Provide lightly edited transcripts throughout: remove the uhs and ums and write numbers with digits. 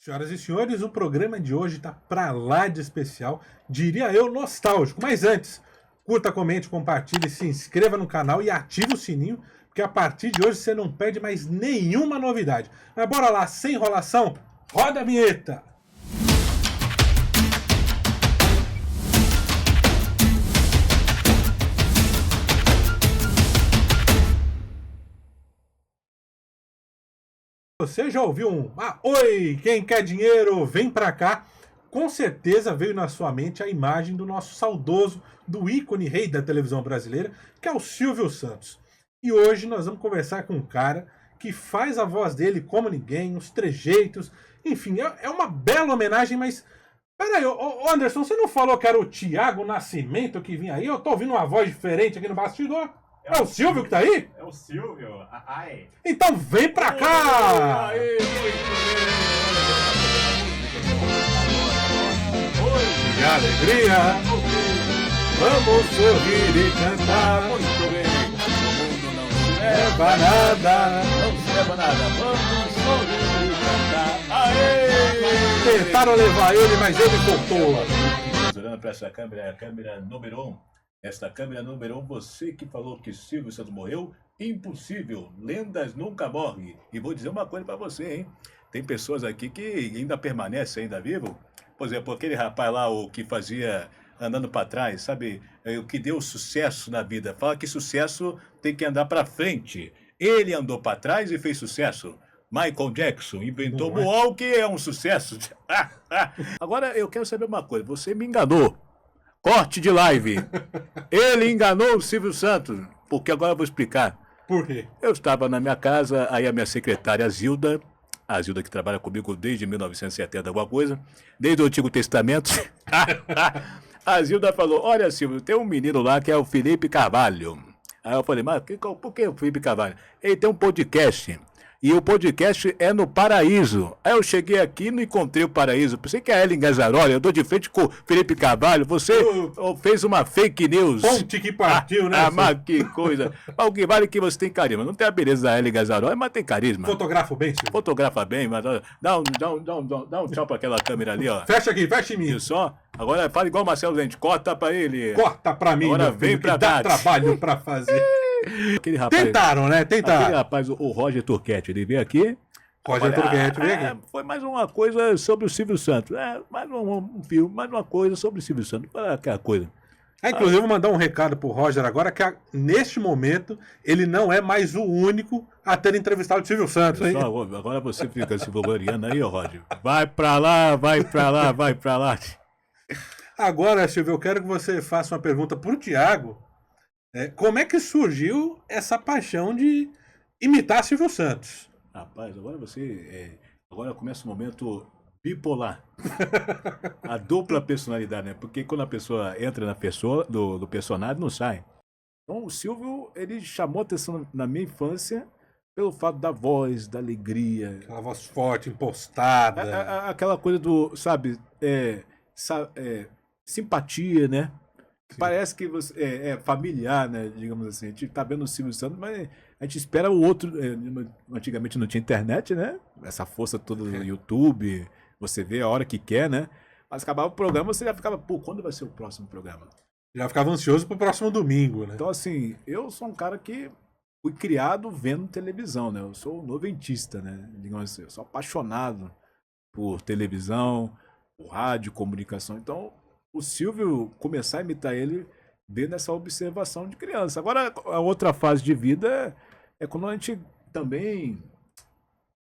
Senhoras e senhores, o programa de hoje está pra lá de especial, diria eu nostálgico. Mas antes, curta, comente, compartilhe, se inscreva no canal e ative o sininho, porque a partir de hoje você não perde mais nenhuma novidade. Mas bora lá, sem enrolação, roda a vinheta! Você já ouviu um oi, quem quer dinheiro, vem pra cá? Com certeza veio na sua mente a imagem do nosso saudoso, do ícone rei da televisão brasileira, que é o Silvio Santos. E hoje nós vamos conversar com um cara que faz a voz dele como ninguém, os trejeitos, enfim, é uma bela homenagem, mas... Peraí, ô Anderson, você não falou que era o Tiago Nascimento que vinha aí? Eu tô ouvindo uma voz diferente aqui no bastidor. É o Silvio que tá aí? É o Silvio. Ai. Então vem pra cá! Aí, Que alegria! Vamos sorrir e cantar! muito bem. O mundo não se Leva nada! não se leva nada. Vamos sorrir e cantar. Aê! Tentaram levar ele, mas ele voltou! Olhando para essa câmera, a câmera número 1. Esta câmera número 1, você que falou que Silvio Santos morreu, impossível, lendas nunca morrem. E vou dizer uma coisa para você, hein? Tem pessoas aqui que ainda permanecem ainda vivo. Por exemplo, aquele rapaz lá, o que fazia andando para trás, sabe? O que deu sucesso na vida. Fala que sucesso tem que andar para frente. Ele andou para trás e fez sucesso. Michael Jackson inventou Não é? Moonwalk, que é um sucesso. Agora eu quero saber uma coisa, você me enganou. Corte de live. Ele enganou o Silvio Santos, porque agora eu vou explicar. Por quê? Eu estava na minha casa, aí a minha secretária Zilda, a Zilda que trabalha comigo desde 1970, alguma coisa, desde o Antigo Testamento, a Zilda falou, olha Silvio, tem um menino lá que é o Felipe Carvalho. Aí eu falei, mas por que o Felipe Carvalho? Ele tem um podcast. E o podcast é no Paraíso. Aí eu cheguei aqui e não encontrei o Paraíso. Pensei que é a Ellen Gazzaroli. Eu dou de frente com o Felipe Carvalho. Você fez uma fake news. Ponte que partiu, né? Mas que coisa. Mas o que vale é que você tem carisma. Não tem a beleza da Ellen Gazzaroli, mas tem carisma. Fotografo bem, Silvio. Fotografa bem, mas dá um tchau pra aquela câmera ali, ó. Fecha aqui, fecha em mim. Isso, ó. Agora fala igual o Marcelo Dente. Corta pra ele. Corta pra mim, Agora meu vem filho, pra que dá Tati. trabalho pra fazer. Aquele rapaz, Tentaram, né? aquele Tentaram. rapaz, o Roger Turquete, ele veio aqui. Roger Turguete, vem aqui. Foi mais uma coisa sobre o Silvio Santos. Mais um filme, mais uma coisa sobre o Silvio Santos. Aquela coisa. Inclusive, eu vou mandar um recado pro Roger agora, que neste momento ele não é mais o único a ter entrevistado o Silvio Santos, hein? Agora você fica se gloriando aí, ó, Roger. Vai pra lá, vai pra lá, vai pra lá. Agora, Silvio, eu quero que você faça uma pergunta pro Tiago. Como é que surgiu essa paixão de imitar Silvio Santos? Rapaz, agora começa o momento bipolar. A dupla personalidade, né? Porque quando a pessoa entra na pessoa, do personagem, não sai. Então o Silvio, ele chamou atenção na minha infância pelo fato da voz, da alegria. Aquela voz forte, impostada. Aquela coisa do, sabe, simpatia, né? Parece que você é familiar, né? Digamos assim. A gente tá vendo o Silvio Santos, mas a gente espera o outro. Antigamente não tinha internet, né? Essa força toda do YouTube, você vê a hora que quer, né? Mas acabava o programa, você já ficava, pô, quando vai ser o próximo programa? Já ficava ansioso pro próximo domingo, né? Então, assim, eu sou um cara que fui criado vendo televisão, né? Eu sou noventista, né? Digamos assim, eu sou apaixonado por televisão, por rádio, comunicação. Então, o Silvio, começar a imitar ele, ver nessa observação de criança. Agora, a outra fase de vida é quando a gente também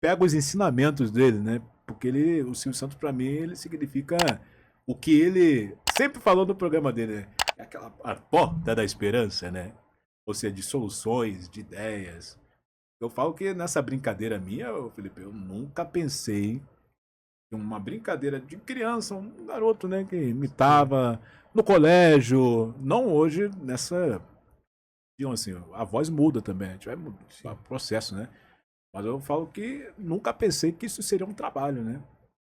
pega os ensinamentos dele, né? Porque o Silvio Santos, para mim, ele significa o que ele sempre falou no programa dele, né? É aquela a porta da esperança, né? Ou seja, de soluções, de ideias. Eu falo que nessa brincadeira minha, Felipe, eu nunca pensei uma brincadeira de criança, um garoto, né, que imitava no colégio, não hoje nessa, digamos assim, a voz muda também, a gente vai mudar o processo, né? Mas eu falo que nunca pensei que isso seria um trabalho, né?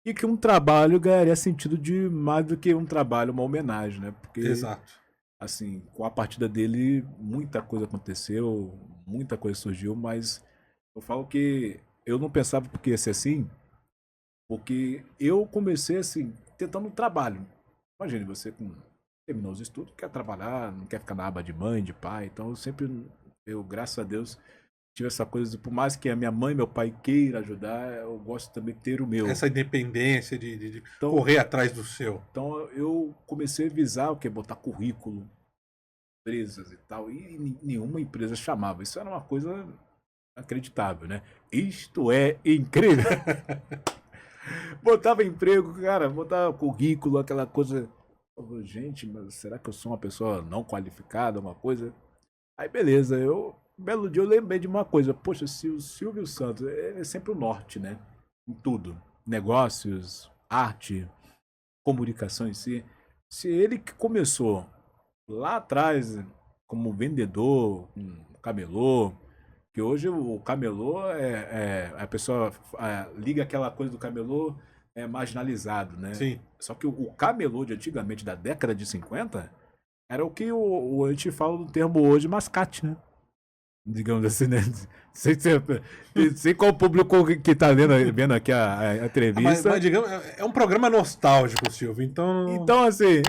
E que um trabalho ganharia sentido de mais do que um trabalho, uma homenagem, né? Porque, Exato. assim, com a partida dele, muita coisa aconteceu, muita coisa surgiu, mas eu falo que eu não pensava porque ia ser assim. Porque eu comecei assim, tentando um trabalho. Imagine, você terminou os estudos, quer trabalhar, não quer ficar na aba de mãe, de pai. Então eu, graças a Deus, tive essa coisa, por mais que a minha mãe e meu pai queiram ajudar, eu gosto também de ter o meu. Essa independência de Então, correr atrás do seu. então eu comecei a visar o que? Botar currículo, empresas e tal, e nenhuma empresa chamava. Isso era uma coisa inacreditável, né? Isto é incrível! Botava emprego, cara, botava currículo, aquela coisa. Eu falei, gente, mas será que eu sou uma pessoa não qualificada, uma coisa? Aí beleza, um belo dia eu lembrei de uma coisa. Poxa, se o Silvio Santos, ele é sempre o norte, né? Em tudo. Negócios, arte, comunicação em si. Se ele que começou lá atrás como vendedor, camelô, que hoje o camelô a pessoa liga aquela coisa do camelô marginalizado, né? Sim. Só que o camelô de antigamente, da década de 50, era o que a gente fala no termo hoje mascate, né? Digamos assim, né? Sei qual o público que tá vendo aqui a entrevista. Mas digamos, é um programa nostálgico, Silvio, então... Então, assim,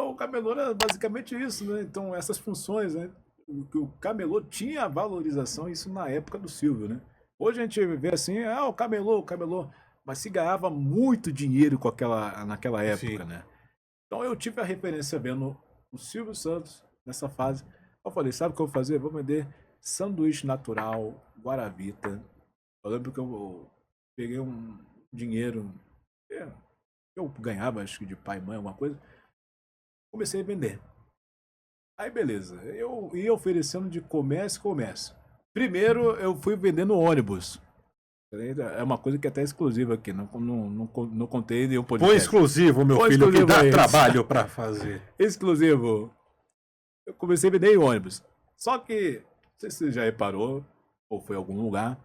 o camelô era basicamente isso, né? Então, essas funções, né? O camelô tinha valorização, isso na época do Silvio, né? Hoje a gente vê assim, o camelô, mas se ganhava muito dinheiro naquela época, Sim. né? Então eu tive a referência vendo o Silvio Santos nessa fase. Eu falei, sabe o que eu vou fazer? Vou vender sanduíche natural, guaravita. Eu lembro que eu peguei um dinheiro que eu ganhava, acho que de pai e mãe, alguma coisa. Comecei a vender. Aí beleza, eu ia oferecendo de comércio. Primeiro eu fui vendendo ônibus. É uma coisa que é até exclusiva aqui, não contei nenhum podcast. Põe exclusivo, meu Põe filho, exclusivo que dá aí. trabalho pra fazer. Exclusivo. Eu comecei a vender em ônibus. Só que, não sei se você já reparou, ou foi em algum lugar,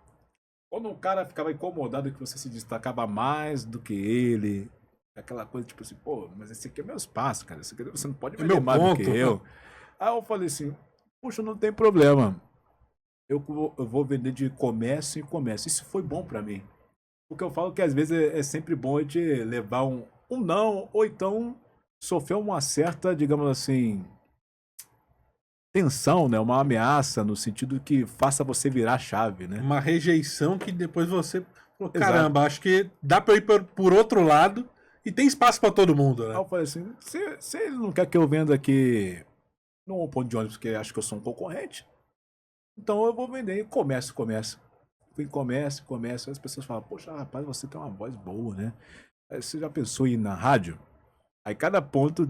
quando um cara ficava incomodado que você se destacava mais do que ele, aquela coisa tipo assim, pô, mas esse aqui é meu espaço, cara, esse aqui você não pode vender meu mais do que ponto. eu. Aí eu falei assim, puxa, não tem problema. Eu vou vender de comércio em comércio. Isso foi bom pra mim. Porque eu falo que às vezes é sempre bom a gente levar um não, ou então sofrer uma certa, digamos assim, tensão, né? Uma ameaça, no sentido que faça você virar a chave, né? Uma rejeição que depois você falou, Exato. caramba, acho que dá pra eu ir por outro lado e tem espaço pra todo mundo, Aí né? eu falei assim, se ele não quer que eu venda aqui num ponto de ônibus, porque acha que eu sou um concorrente, então eu vou vender em comércio. Fui em comércio. As pessoas falam, poxa, rapaz, você tem uma voz boa, né? Aí você já pensou em ir na rádio? Aí cada ponto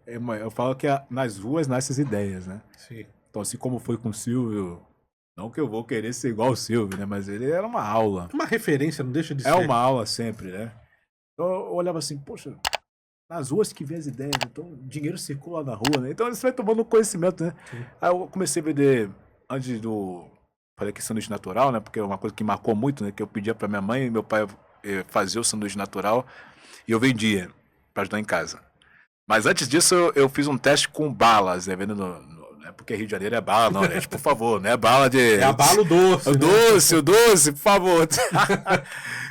eu falo que nas ruas nascem as ideias, né? Sim. Então assim como foi com o Silvio, não que eu vou querer ser igual o Silvio, né? Mas ele era uma aula. Uma referência, não deixa de ser. É uma aula sempre, né? Então eu olhava assim, poxa, nas ruas que vem as ideias, então dinheiro circula na rua, né? Então você vai tomando conhecimento, né? Sim. Aí eu comecei a vender antes falei que sanduíche natural, né? Porque é uma coisa que marcou muito, né? Que eu pedia pra minha mãe e meu pai fazer o sanduíche natural e eu vendia pra ajudar em casa. Mas antes disso eu fiz um teste com balas, né? Vendendo não é porque Rio de Janeiro é bala, não, gente, por favor, não é bala de... É abalo doce, O doce, por favor.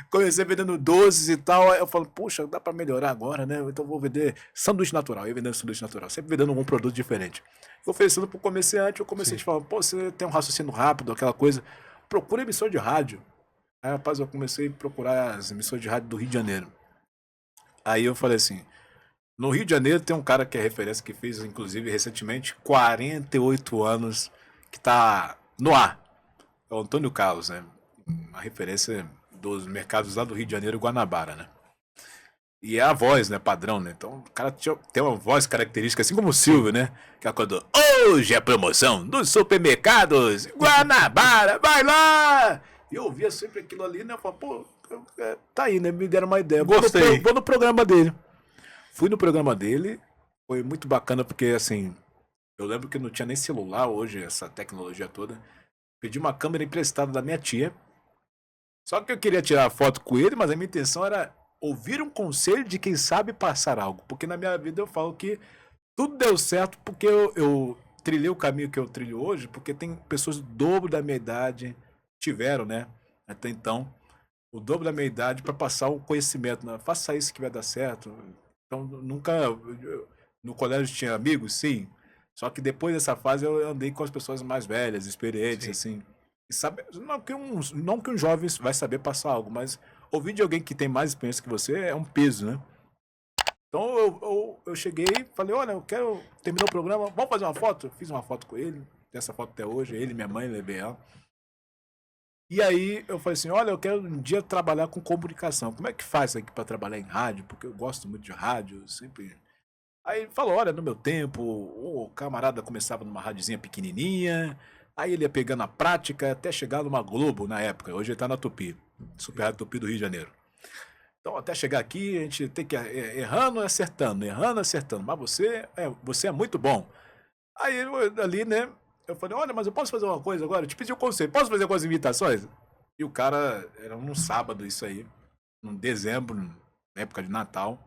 Comecei vendendo doces e tal, aí eu falo, puxa, dá pra melhorar agora, né? Então eu vou vender sanduíche natural, eu ia vendendo sanduíche natural, sempre vendendo algum produto diferente. Oferecendo pro comerciante, eu comecei a te falar, pô, você tem um raciocínio rápido, aquela coisa, procura emissor de rádio. Aí, rapaz, eu comecei a procurar as emissoras de rádio do Rio de Janeiro. Aí eu falei assim, no Rio de Janeiro tem um cara que é referência, que fez, inclusive, recentemente, 48 anos, que tá no ar. É o Antônio Carlos, né? Uma referência dos mercados lá do Rio de Janeiro e Guanabara, né? E é a voz, né? Padrão, né? Então o cara tem uma voz característica, assim como o Silvio, né? Que é quando hoje é promoção nos supermercados Guanabara, vai lá! E eu ouvia sempre aquilo ali, né? Eu falava, pô, tá aí, né? Me deram uma ideia. Gostei. Vou no programa dele. Fui no programa dele, foi muito bacana, porque assim, eu lembro que não tinha nem celular hoje, essa tecnologia toda. Pedi uma câmera emprestada da minha tia. Só que eu queria tirar foto com ele, mas a minha intenção era ouvir um conselho de quem sabe passar algo. Porque na minha vida eu falo que tudo deu certo porque eu trilhei o caminho que eu trilho hoje, porque tem pessoas do dobro da minha idade, tiveram, né, até então, o dobro da minha idade para passar o conhecimento, né? Faça isso que vai dar certo. Então, nunca. No colégio tinha amigos, sim. Só que depois dessa fase eu andei com as pessoas mais velhas, experientes, Sim. assim. E sabe, não que um jovem vai saber passar algo, mas ouvir de alguém que tem mais experiência que você é um peso, né? Então eu cheguei e falei, olha, eu quero terminar o programa, vamos fazer uma foto? Eu fiz uma foto com ele, tem essa foto até hoje, ele, minha mãe, levei ela. E aí eu falei assim, olha, eu quero um dia trabalhar com comunicação. Como é que faz aqui para trabalhar em rádio? Porque eu gosto muito de rádio, sempre. Aí ele falou, olha, no meu tempo, o camarada começava numa radiozinha pequenininha, aí ele ia pegando a prática até chegar numa Globo na época. Hoje ele tá na Tupi, Super Rádio Tupi do Rio de Janeiro. Então até chegar aqui a gente tem que ir errando e acertando, mas você é muito bom. Aí ali, né, eu falei, olha, mas eu posso fazer uma coisa agora? Eu te pedi um conselho, posso fazer algumas imitações? E o cara, era num sábado isso aí, em dezembro, na época de Natal.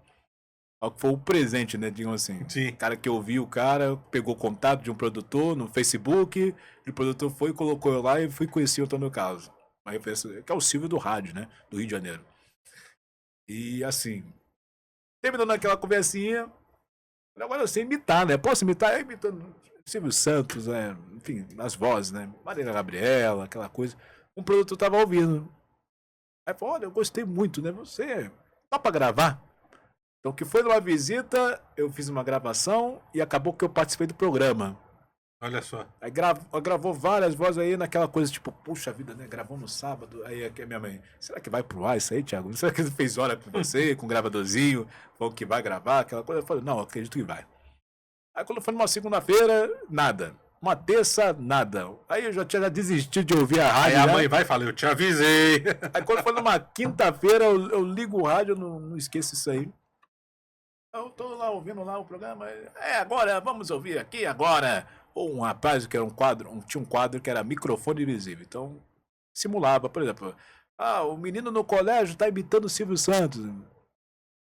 Foi o presente, né, digamos assim. Sim. O cara que ouviu o cara, pegou contato de um produtor no Facebook, e o produtor foi e colocou eu lá e fui conhecer o Antônio Carlos. Aí eu falei, que é o Silvio do rádio, né, do Rio de Janeiro. E assim, terminando aquela conversinha, agora eu sei imitar, né? Posso imitar? Eu imitando Silvio Santos, né? Enfim, as vozes, né? Marília Gabriela, aquela coisa. Um produtor tava ouvindo. Aí falou, olha, eu gostei muito, né? Você dá pra gravar? Então, que foi numa visita, eu fiz uma gravação e acabou que eu participei do programa. Olha só. Aí gravou várias vozes aí naquela coisa, tipo, puxa vida, né? Gravou no sábado. Aí aqui a minha mãe, será que vai pro ar isso aí, Thiago? Será que ele fez hora com você, com um gravadorzinho? Falou que vai gravar, aquela coisa. Eu falei, não, acredito que vai. Aí quando foi numa segunda-feira, nada. Uma terça, nada. Aí eu já tinha desistido de ouvir a rádio. Aí a mãe vai e fala, eu te avisei. Aí quando foi numa quinta-feira, eu ligo o rádio, eu não esqueço isso aí. Eu tô lá ouvindo lá o programa. Agora, vamos ouvir aqui agora. Ou um rapaz que era um quadro, tinha um quadro que era microfone invisível. Então, simulava, por exemplo, o menino no colégio tá imitando o Silvio Santos.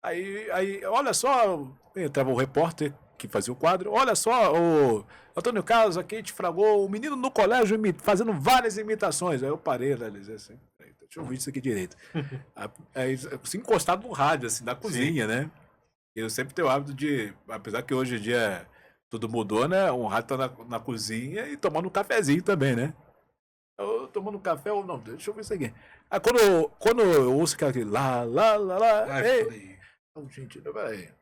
Aí, olha só, entrava o repórter que fazia o quadro, olha só, o Antônio Carlos aqui te fragou, o menino no colégio fazendo várias imitações. Aí eu parei, analisei assim, deixa eu ouvir isso aqui direito. Aí, assim, encostado no rádio, assim, na cozinha, né? Eu sempre tenho o hábito de, apesar que hoje em dia tudo mudou, né? Um rato tá na cozinha e tomando um cafezinho também, né? Eu tomando café ou não, deixa eu ver isso aqui. Aí quando eu ouço aquele lá, ei, não, gente, peraí.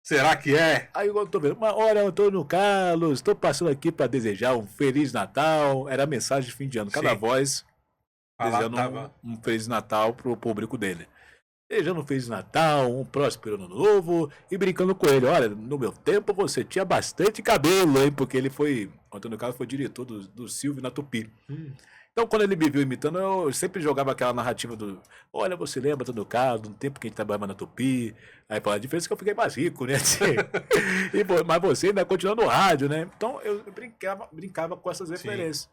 Será que é? Aí eu tô vendo, uma hora Antônio Carlos, estou passando aqui para desejar um Feliz Natal. Era a mensagem de fim de ano, cada voz desejando um Feliz Natal pro público dele. Desejando um Feliz Natal, um próspero ano novo e brincando com ele. Olha, no meu tempo você tinha bastante cabelo, hein? Porque ele foi, o Antônio Carlos foi diretor do Silvio na Tupi. Então, quando ele me viu imitando, eu sempre jogava aquela narrativa do olha, você lembra, Antônio Carlos, no tempo que a gente trabalhava na Tupi. Aí fala, a diferença é que eu fiquei mais rico, né? Mas você ainda continua no rádio, né? Então, eu brincava com essas referências. Sim.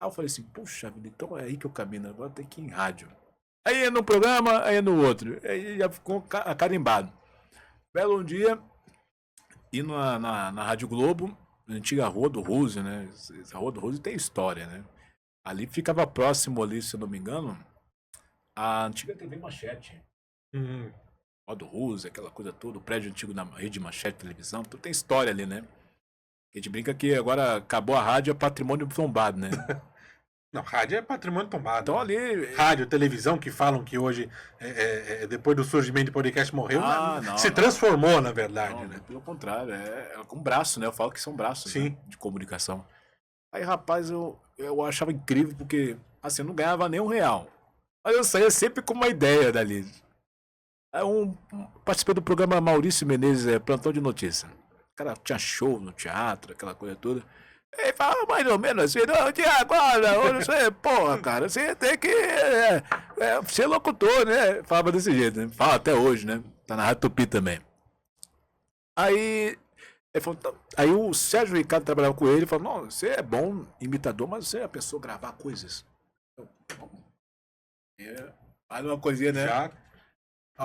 Aí eu falei assim, puxa vida, então é aí que eu caminho, agora tem que ir em rádio. Aí é no programa, aí é no outro. Aí já ficou carimbado. Belo um dia, indo na Rádio Globo, na antiga Rua do Ruse, né? Essa Rua do Ruse tem história, né? Ali ficava próximo ali, se eu não me engano, a antiga TV Manchete. Rua do Ruse, aquela coisa toda, o prédio antigo da Rede Manchete Televisão, tudo tem história ali, né? A gente brinca que agora acabou a rádio, é patrimônio tombado, né? Não, rádio é patrimônio tombado. Então ali... Rádio, televisão, que falam que hoje, depois do surgimento do podcast, morreu, se não. Transformou, na verdade. Não, né? Pelo contrário, é um braço, né? Eu falo que são braços, né? De comunicação. Aí, rapaz, eu achava incrível, porque, assim, eu não ganhava nem R$1. Mas eu saía sempre com uma ideia dali. Aí participei do programa Maurício Menezes, Plantão de Notícia. O cara tinha show no teatro, aquela coisa toda. Ele fala mais ou menos assim, não, agora, você, porra, cara, você tem que ser locutor, né? Falava desse jeito, né? Fala até hoje, né? Tá na Rádio Tupi também. Aí o Sérgio Ricardo trabalhava com ele e falou, não, você é bom imitador, mas você é a pessoa gravar coisas. Faz uma coisinha, né? Já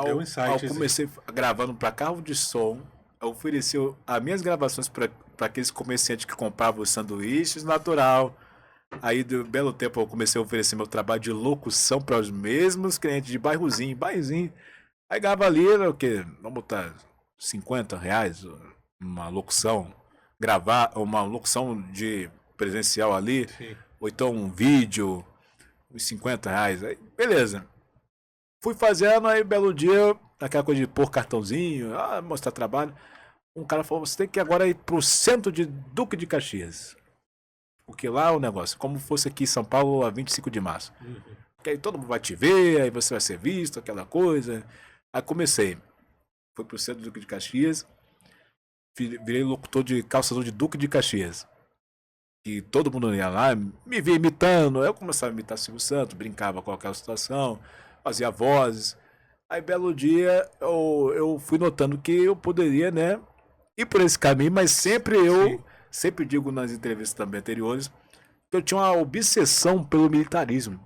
deu insight. Eu comecei gravando para carro de som, ofereceu as minhas gravações para aqueles comerciantes que compravam os sanduíches natural. Aí, de um belo tempo, eu comecei a oferecer meu trabalho de locução para os mesmos clientes de bairrozinho. Aí ganhava ali, era o quê? Vamos botar R$ 50 uma locução, gravar uma locução de presencial ali, Sim. ou então um vídeo, uns R$ 50. Aí, beleza. Fui fazendo, aí belo dia, aquela coisa de pôr cartãozinho, mostrar trabalho. Um cara falou, você tem que agora ir pro centro de Duque de Caxias. Porque lá é o negócio, como fosse aqui em São Paulo a 25 de março. Uhum. Porque aí todo mundo vai te ver, aí você vai ser visto, aquela coisa. Aí comecei. Fui pro centro do Duque de Caxias, virei locutor de calça azul de Duque de Caxias. E todo mundo ia lá, me via imitando. Eu começava a imitar Silvio Santos, brincava com aquela situação, fazia vozes. Aí, belo dia, eu fui notando que eu poderia, né, ir por esse caminho, mas Sim. sempre digo nas entrevistas também anteriores, que eu tinha uma obsessão pelo militarismo.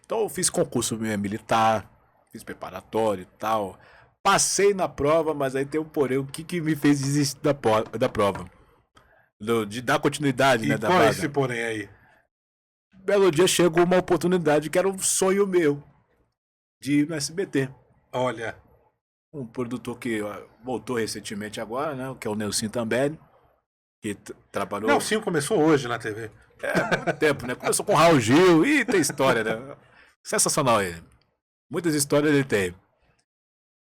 Então, eu fiz concurso militar, fiz preparatório e tal. Passei na prova, mas aí tem um porém, o que me fez desistir da prova? De dar continuidade, E né, da qual é esse vaga. porém aí? Belo dia chegou uma oportunidade que era um sonho meu de ir no SBT. Olha. Um produtor que voltou recentemente agora, né? Que é o Nelson também, que trabalhou Nelsinho começou hoje na TV. há muito tempo, né? Começou com o Raul Gil e tem história, né? Sensacional ele. Muitas histórias ele tem.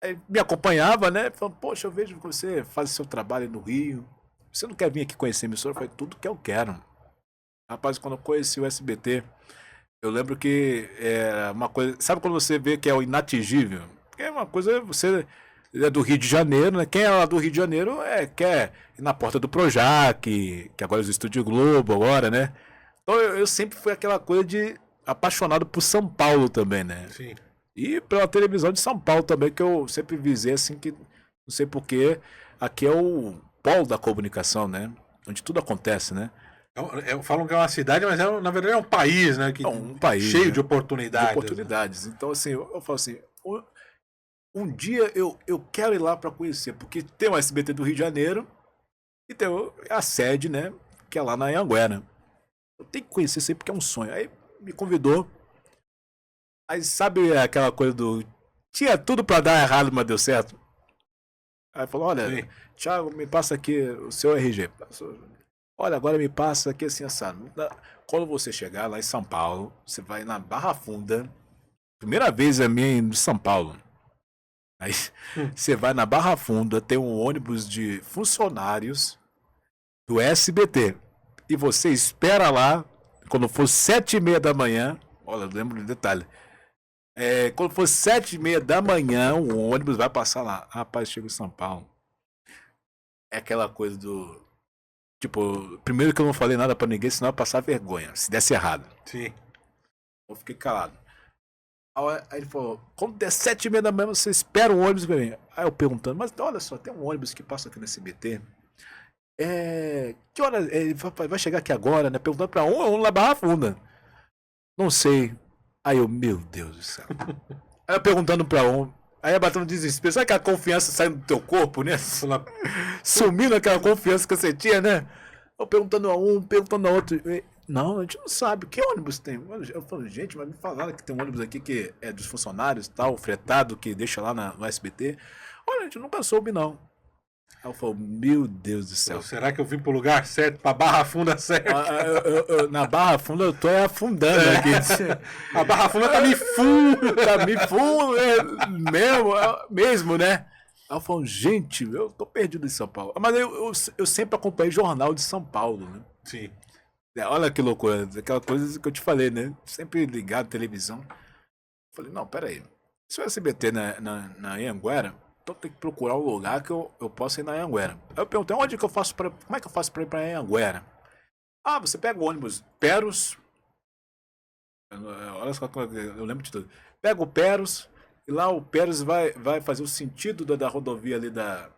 Aí me acompanhava, né? Falando, poxa, eu vejo que você faz seu trabalho no Rio. Você não quer vir aqui conhecer a emissora? Eu falei, tudo que eu quero. Rapaz, quando eu conheci o SBT, eu lembro que era uma coisa. Sabe quando você vê que é o inatingível? Porque é uma coisa. Você é do Rio de Janeiro, né? Quem é lá do Rio de Janeiro quer ir na porta do Projac, que agora é o Estúdio Globo, agora, né? Então eu sempre fui aquela coisa de apaixonado por São Paulo também, né? Sim. E pela televisão de São Paulo também, que eu sempre visei assim, que não sei porquê, aqui é o polo da comunicação, né? Onde tudo acontece, né? Falam que é uma cidade, mas na verdade é um país, né? É um país, Cheio né? de De oportunidades. Né? oportunidades. Então, assim, eu falo assim, um dia eu quero ir lá para conhecer, porque tem o SBT do Rio de Janeiro e tem a sede, né? Que é lá na Anhanguera. Eu tenho que conhecer isso aí porque é um sonho. Aí me convidou. Aí sabe aquela coisa do. Tinha tudo para dar errado, mas deu certo. Aí falou: olha, Sim. Thiago, me passa aqui o seu RG. Olha, agora me passa aqui assim, assado. Quando você chegar lá em São Paulo, você vai na Barra Funda. Primeira vez a minha em São Paulo. Aí Hum. você vai na Barra Funda, tem um ônibus de funcionários do SBT. E você espera lá, quando for 7h30 da manhã. Olha, eu lembro do detalhe. Quando for 7h30 da manhã, o ônibus vai passar lá. Rapaz, chega em São Paulo. É aquela coisa do. Tipo, primeiro que eu não falei nada pra ninguém, senão eu ia passar vergonha, se desse errado. Sim. Eu fiquei calado. Aí ele falou, quando der 7h30 da manhã, você espera um ônibus pra mim. Aí eu perguntando, mas olha só, tem um ônibus que passa aqui no SBT. Que hora ele vai chegar aqui agora, né? Perguntando pra um lá Barra Funda. Não sei. Aí eu, meu Deus do céu. Aí eu perguntando pra um. Aí batendo desespero. Sabe aquela confiança saindo do teu corpo, né? Sumindo aquela confiança que você tinha, né? Eu perguntando a um, perguntando a outro. Não, a gente não sabe. Que ônibus tem? Eu falo, gente, mas me falaram que tem um ônibus aqui que é dos funcionários, tal, fretado, que deixa lá no SBT. Olha, a gente nunca soube, não. Aí eu falo, meu Deus do céu. Será que eu vim pro lugar certo, pra Barra Funda certa? Na Barra Funda eu tô afundando aqui. A Barra Funda tá me fundo. Tá me fundo, mesmo, né? Aí eu falo, gente, eu tô perdido em São Paulo. Mas eu sempre acompanhei jornal de São Paulo, né? Sim. Olha que loucura, aquela coisa que eu te falei, né? Sempre ligado à televisão. Falei, não, peraí. Se o SBT na Anhanguera, então tem que procurar um lugar que eu possa ir na Anhanguera. Aí eu perguntei, onde que eu faço como é que eu faço pra ir pra Anhanguera? Ah, você pega o ônibus Peros. Olha só, eu lembro de tudo. Pega o Peros, e lá o Peros vai fazer o sentido da rodovia ali da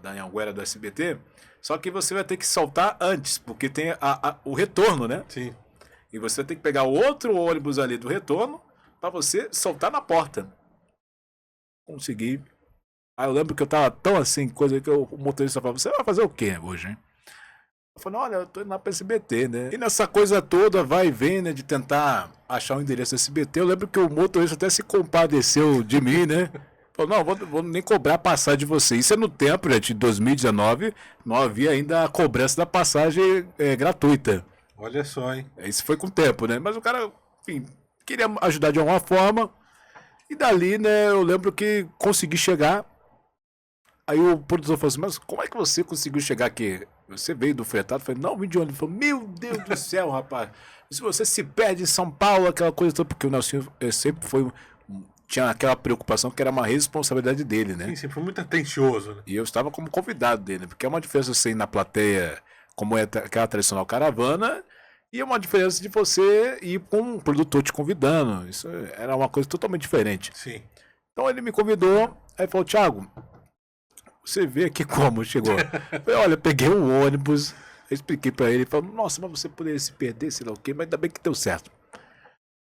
Anhanguera do SBT. Só que você vai ter que soltar antes, porque tem o retorno, né? Sim. E você vai ter que pegar outro ônibus ali do retorno para você soltar na porta. Consegui. Aí eu lembro que eu tava tão assim, coisa que o motorista falava, você vai fazer o quê hoje, hein? Eu falei, olha, eu tô indo lá pra SBT, né? E nessa coisa toda, vai e vem, né? De tentar achar o endereço do SBT. Eu lembro que o motorista até se compadeceu de mim, né? Falou, não, vou nem cobrar a passagem de você. Isso é no tempo, gente, de 2019, não havia ainda a cobrança da passagem gratuita. Olha só, hein? Isso foi com o tempo, né? Mas o cara, enfim, queria ajudar de alguma forma. E dali, né, eu lembro que consegui chegar. Aí o produtor falou assim, mas como é que você conseguiu chegar aqui? Você veio do fretado? Eu falei, não, vim de ônibus. Ele falou, meu Deus do céu, rapaz. Se você se perde em São Paulo, aquela coisa toda, porque o Nelsinho sempre foi... Tinha aquela preocupação que era uma responsabilidade dele, né? Sim, sempre foi muito atencioso, né? E eu estava como convidado dele, porque é uma diferença você ir na plateia, como é aquela tradicional caravana, e é uma diferença de você ir com um produtor te convidando. Isso era uma coisa totalmente diferente. Sim. Então ele me convidou, aí falou, Thiago, você vê aqui como chegou. Eu falei, olha, eu peguei um ônibus, eu expliquei pra ele, ele falou, nossa, mas você poderia se perder, sei lá o quê, mas ainda bem que deu certo.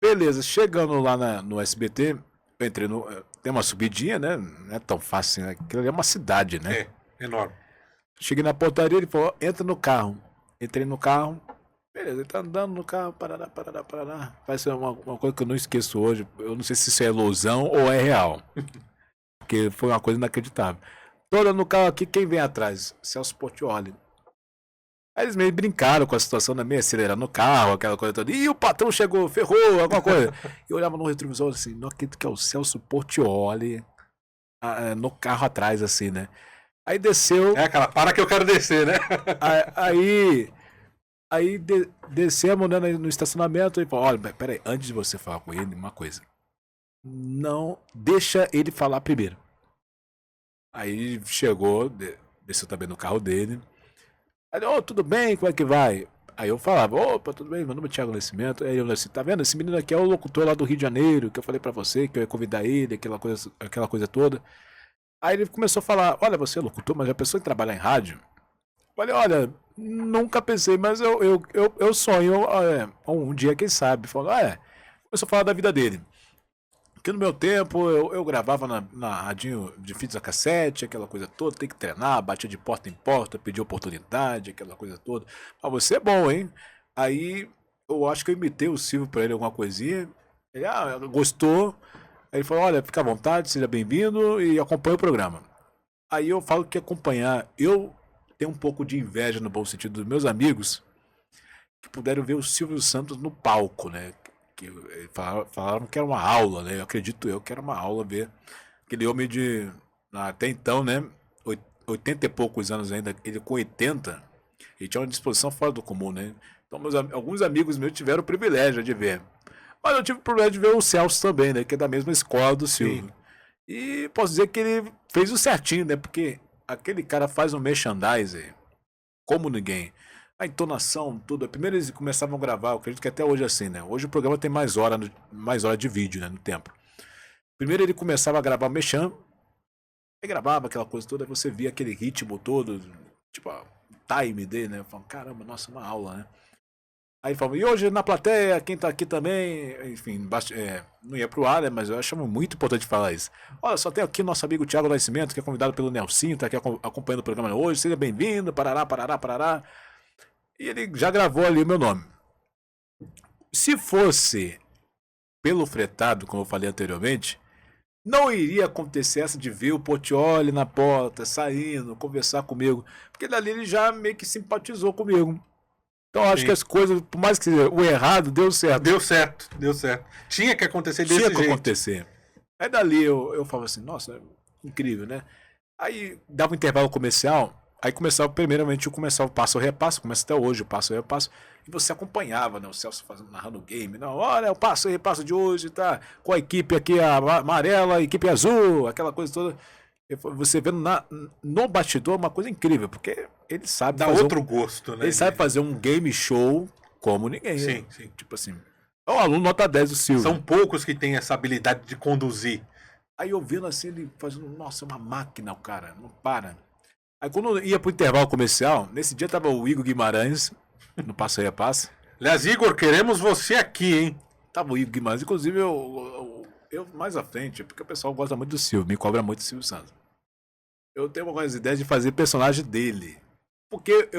Beleza, chegando lá no SBT, eu entrei no. Tem uma subidinha, né? Não é tão fácil, né? Aquilo ali é uma cidade, né? É, enorme. Cheguei na portaria, ele falou, entra no carro. Entrei no carro, beleza, ele tá andando no carro, parará, parará, parará. Vai ser uma coisa que eu não esqueço hoje. Eu não sei se isso é ilusão ou é real. Porque foi uma coisa inacreditável. Tô olhando no carro aqui, quem vem atrás? Celso Portiolli. Aí eles meio brincaram com a situação, né? Meio acelerando no carro, aquela coisa toda. Ih, o patrão chegou, ferrou, alguma coisa. E eu olhava no retrovisor assim, não acredito que é o Celso Portiolli no carro atrás, assim, né? Aí desceu. É aquela, para que eu quero descer, né? Aí descemos, né, no estacionamento e falou, olha, peraí, antes de você falar com ele, uma coisa. Não deixa ele falar primeiro. Aí chegou, desceu também no carro dele. Aí, tudo bem, como é que vai? Aí eu falava, opa, tudo bem, meu nome é Thiago Nascimento. Aí eu falei assim, tá vendo? Esse menino aqui é o locutor lá do Rio de Janeiro, que eu falei pra você, que eu ia convidar ele, aquela coisa toda. Aí ele começou a falar, olha, você é locutor, mas já pensou em trabalhar em rádio? Eu falei, olha, nunca pensei, mas eu sonho um dia, quem sabe. Falou, começou a falar da vida dele. Porque no meu tempo eu gravava na radinho de fita cassete, aquela coisa toda, tem que treinar, batia de porta em porta, pedir oportunidade, aquela coisa toda. Mas você é bom, hein? Aí eu acho que eu imitei o Silvio pra ele alguma coisinha. Ele gostou. Aí ele falou, olha, fica à vontade, seja bem-vindo e acompanhe o programa. Aí eu falo que acompanhar, eu tenho um pouco de inveja no bom sentido dos meus amigos que puderam ver o Silvio Santos no palco, né? Que falaram que era uma aula, né? Eu acredito que era uma aula ver aquele homem de, até então, né? 80 e poucos anos ainda, ele com 80, ele tinha uma disposição fora do comum, né? Então alguns amigos meus tiveram o privilégio de ver. Mas eu tive o privilégio de ver o Celso também, né? Que é da mesma escola do Silvio. Sim. E posso dizer que ele fez o certinho, né? Porque aquele cara faz um merchandising como ninguém. A entonação, tudo. Primeiro eles começavam a gravar, eu acredito que até hoje é assim, né? Hoje o programa tem mais hora de vídeo, né? No tempo. Primeiro ele começava a gravar o merchan, aí gravava aquela coisa toda, aí você via aquele ritmo todo, tipo, o time dele, né? Falando, caramba, nossa, uma aula, né? Aí falava, e hoje na plateia, quem tá aqui também, enfim, não ia pro ar, né? Mas eu acho muito importante falar isso. Olha, só tem aqui o nosso amigo Thiago Nascimento, que é convidado pelo Nelsinho, tá aqui acompanhando o programa hoje, seja bem-vindo, parará, parará, parará. E ele já gravou ali o meu nome. Se fosse pelo fretado, como eu falei anteriormente, não iria acontecer essa de ver o Portiolli na porta, saindo, conversar comigo. Porque dali ele já meio que simpatizou comigo. Então eu acho que as coisas, por mais que o errado, deu certo. Deu certo, deu certo. Tinha que acontecer desse jeito. Tinha que acontecer. Aí dali eu falo assim, nossa, incrível, né? Aí dava um intervalo comercial. Aí começava, primeiramente, o passo ou repasso, começa até hoje o passo ou repasso, e você acompanhava, né, o Celso narrando o game, não, olha, o passo e repasso de hoje, tá, com a equipe aqui a amarela, a equipe azul, aquela coisa toda, você vendo no bastidor uma coisa incrível, porque ele sabe dá outro gosto, né? Ele sabe fazer um game show como ninguém. Sim, sim. Tipo assim, é um aluno nota 10 do Silvio. São poucos que têm essa habilidade de conduzir. Aí eu vendo assim, ele fazendo, nossa, uma máquina o cara, não para. Aí quando eu ia pro intervalo comercial, nesse dia tava o Igor Guimarães, no Passo aí a Passo. Aliás, Igor, queremos você aqui, hein? Tava o Igor Guimarães, inclusive eu mais à frente, porque o pessoal gosta muito do Silvio, me cobra muito do Silvio Santos. Eu tenho algumas ideias de fazer personagem dele. Porque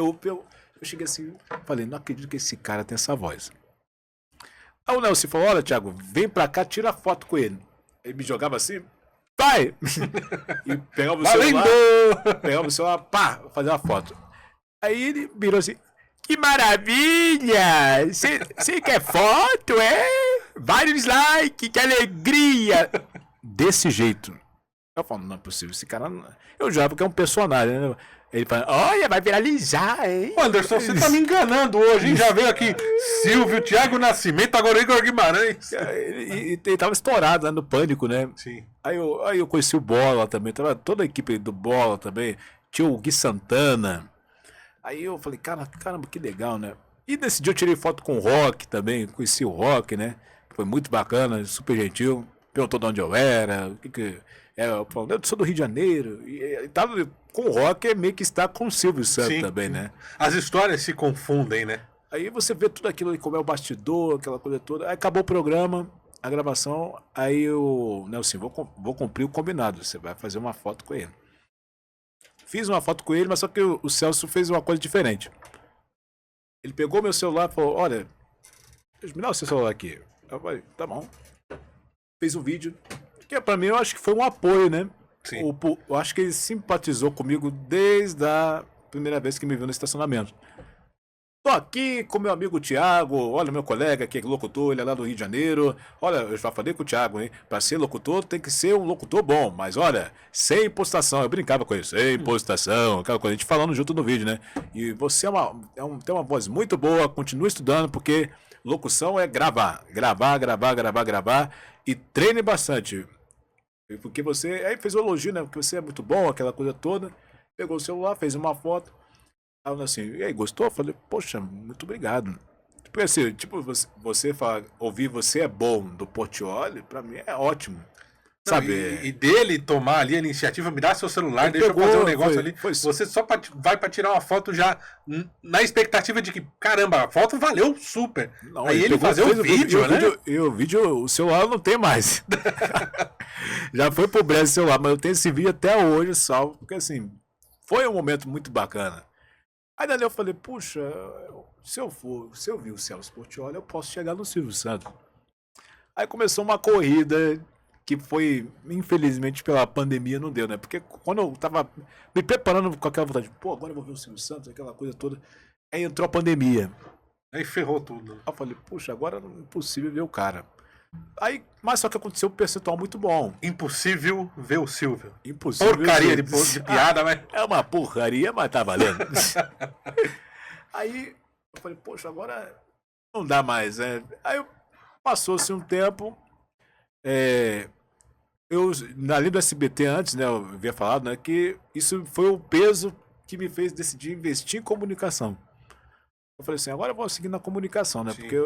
Eu cheguei assim, falei, não acredito que esse cara tem essa voz. Aí o Nelson falou, olha, Thiago, vem pra cá, tira foto com ele. Ele me jogava assim, vai! E pegava o celular, pá, fazer uma foto. Aí ele virou assim, que maravilha! Você quer foto, é? Vários likes, que alegria! Desse jeito. Eu falo, não é possível, esse cara... Eu jurava que é um personagem, né? Ele fala, olha, vai viralizar, hein? Anderson, você tá me enganando hoje, hein? Já veio aqui Silvio, Thiago Nascimento, agora Igor Guimarães. Ele tava estourado lá no Pânico, né? Sim. Aí eu conheci o Bola também, tava toda a equipe do Bola também. Tinha o Gui Santana. Aí eu falei, caramba, que legal, né? E nesse dia eu tirei foto com o Rock também, conheci o Rock, né? Foi muito bacana, super gentil. Perguntou de onde eu era, o que eu falei, eu sou do Rio de Janeiro. E tava com o Rock, é meio que está com o Silvio Santos Sim. também, né? As histórias se confundem, né? Aí você vê tudo aquilo ali, como é o bastidor, aquela coisa toda. Aí acabou o programa, a gravação, aí eu, Nelson, vou cumprir o combinado, você vai fazer uma foto com ele. Fiz uma foto com ele, mas só que o Celso fez uma coisa diferente. Ele pegou meu celular e falou, olha, me dá o seu celular aqui. Eu falei, tá bom. Fez um vídeo, que pra mim eu acho que foi um apoio, né? Sim. Eu acho que ele simpatizou comigo desde a primeira vez que me viu no estacionamento. Tô aqui com meu amigo Thiago, olha meu colega que é locutor, ele é lá do Rio de Janeiro. Olha, eu já falei com o Thiago, hein? Pra ser locutor tem que ser um locutor bom, mas olha, sem impostação. Eu brincava com isso, sem impostação, aquela coisa, a gente falando junto no vídeo, né? E você tem uma voz muito boa, continue estudando, porque locução é gravar e treine bastante. Porque você, aí fez o elogio, né? Porque você é muito bom, aquela coisa toda. Pegou o celular, fez uma foto. Aí eu assim, e aí, gostou? Eu falei, poxa, muito obrigado. Porque assim, tipo, você fala, ouvir você é bom do Portiolli, pra mim é ótimo. Não, Sabe? e dele tomar ali a iniciativa, me dá seu celular, Ele deixa pegou, eu fazer um negócio foi- ali. foi- Você só vai pra tirar uma foto já na expectativa de que, caramba, a foto valeu super. Não, Aí ele pegou, fazer fez o vídeo, né? E o vídeo, o celular não tem mais. Já foi pro Brasil o celular, mas eu tenho esse vídeo até hoje, salvo, porque assim, foi um momento muito bacana. Aí dali eu falei, puxa, se eu vir o Celso Portiolli, eu posso chegar no Silvio Santos. Aí começou uma corrida que foi, infelizmente, pela pandemia não deu, né? Porque quando eu tava me preparando com aquela vontade, pô, agora eu vou ver o Silvio Santos, aquela coisa toda. Aí entrou a pandemia. Aí ferrou tudo. Aí eu falei, puxa, agora é impossível ver o cara. Aí, mas só que aconteceu um percentual muito bom. Impossível ver o Silvio. Impossível. Porcaria ver. de piada, mas. É uma porcaria, mas tá valendo. Aí eu falei, poxa, agora não dá mais, né? Aí passou-se um tempo. Eu, ali do SBT antes, né? Eu havia falado, né? Que isso foi o peso que me fez decidir investir em comunicação. Eu falei assim, agora eu vou seguir na comunicação, né? Sim. Porque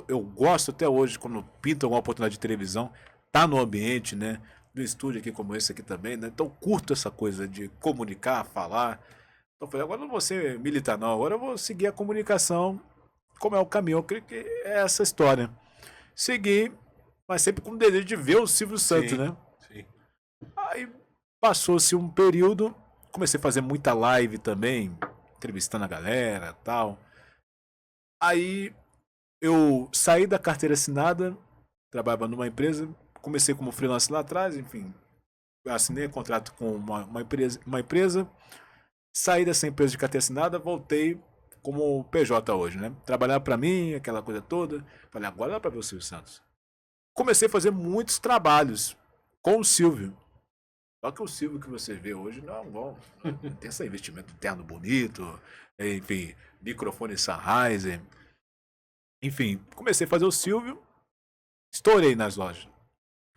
eu gosto até hoje, quando pinto alguma oportunidade de televisão, tá no ambiente, né? Do estúdio aqui como esse aqui também, né? Então curto essa coisa de comunicar, falar. Então eu falei, agora eu não vou ser militar não, agora eu vou seguir a comunicação, como é o caminho. Eu creio que é essa história. Segui, mas sempre com o desejo de ver o Silvio Santos, Sim, né? sim. Aí passou-se um período, comecei a fazer muita live também, entrevistando a galera e tal. Aí eu saí da carteira assinada, trabalhava numa empresa, comecei como freelance lá atrás, enfim, assinei contrato com uma empresa, saí dessa empresa de carteira assinada, voltei como PJ hoje, né? Trabalhar pra mim, aquela coisa toda. Falei, agora dá pra ver o Silvio Santos. Comecei a fazer muitos trabalhos com o Silvio. Só que o Silvio que você vê hoje não é bom. Tem esse investimento interno bonito, enfim, microfone Sennheiser. Enfim, comecei a fazer o Silvio, estourei nas lojas.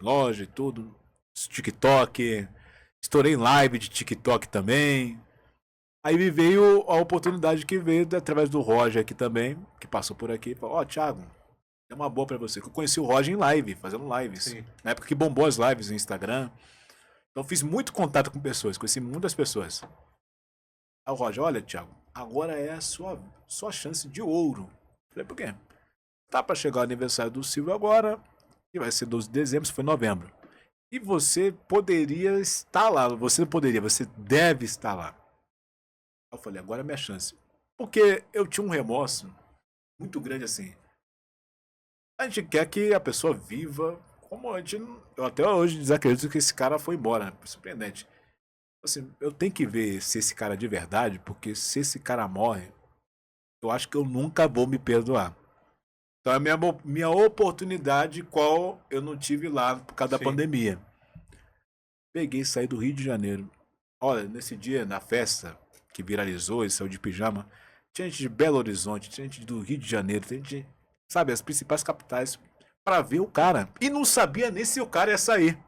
Loja e tudo, TikTok, estourei em live de TikTok também. Aí me veio a oportunidade que veio através do Roger aqui também, que passou por aqui, falou, ó, Thiago, é uma boa pra você, que eu conheci o Roger em live, fazendo lives. Sim. Na época que bombou as lives no Instagram. Então fiz muito contato com pessoas, conheci muitas pessoas. Aí o Roger, olha, Thiago, agora é a sua chance de ouro. Falei, por quê? Tá pra chegar o aniversário do Silvio agora, que vai ser 12 de dezembro, se foi novembro. E você poderia estar lá, você não poderia, você deve estar lá. Eu falei, agora é minha chance. Porque eu tinha um remorso muito grande assim. A gente quer que a pessoa viva como a gente. Eu até hoje desacredito que esse cara foi embora, né? Surpreendente. Assim, eu tenho que ver se esse cara é de verdade, porque se esse cara morre, eu acho que eu nunca vou me perdoar. Então é a minha oportunidade, qual eu não tive lá por causa da Sim. pandemia. Peguei e saí do Rio de Janeiro. Olha, nesse dia, na festa que viralizou e saiu de pijama, tinha gente de Belo Horizonte, tinha gente do Rio de Janeiro, tinha gente, sabe, as principais capitais, pra ver o cara. E não sabia nem se o cara ia sair.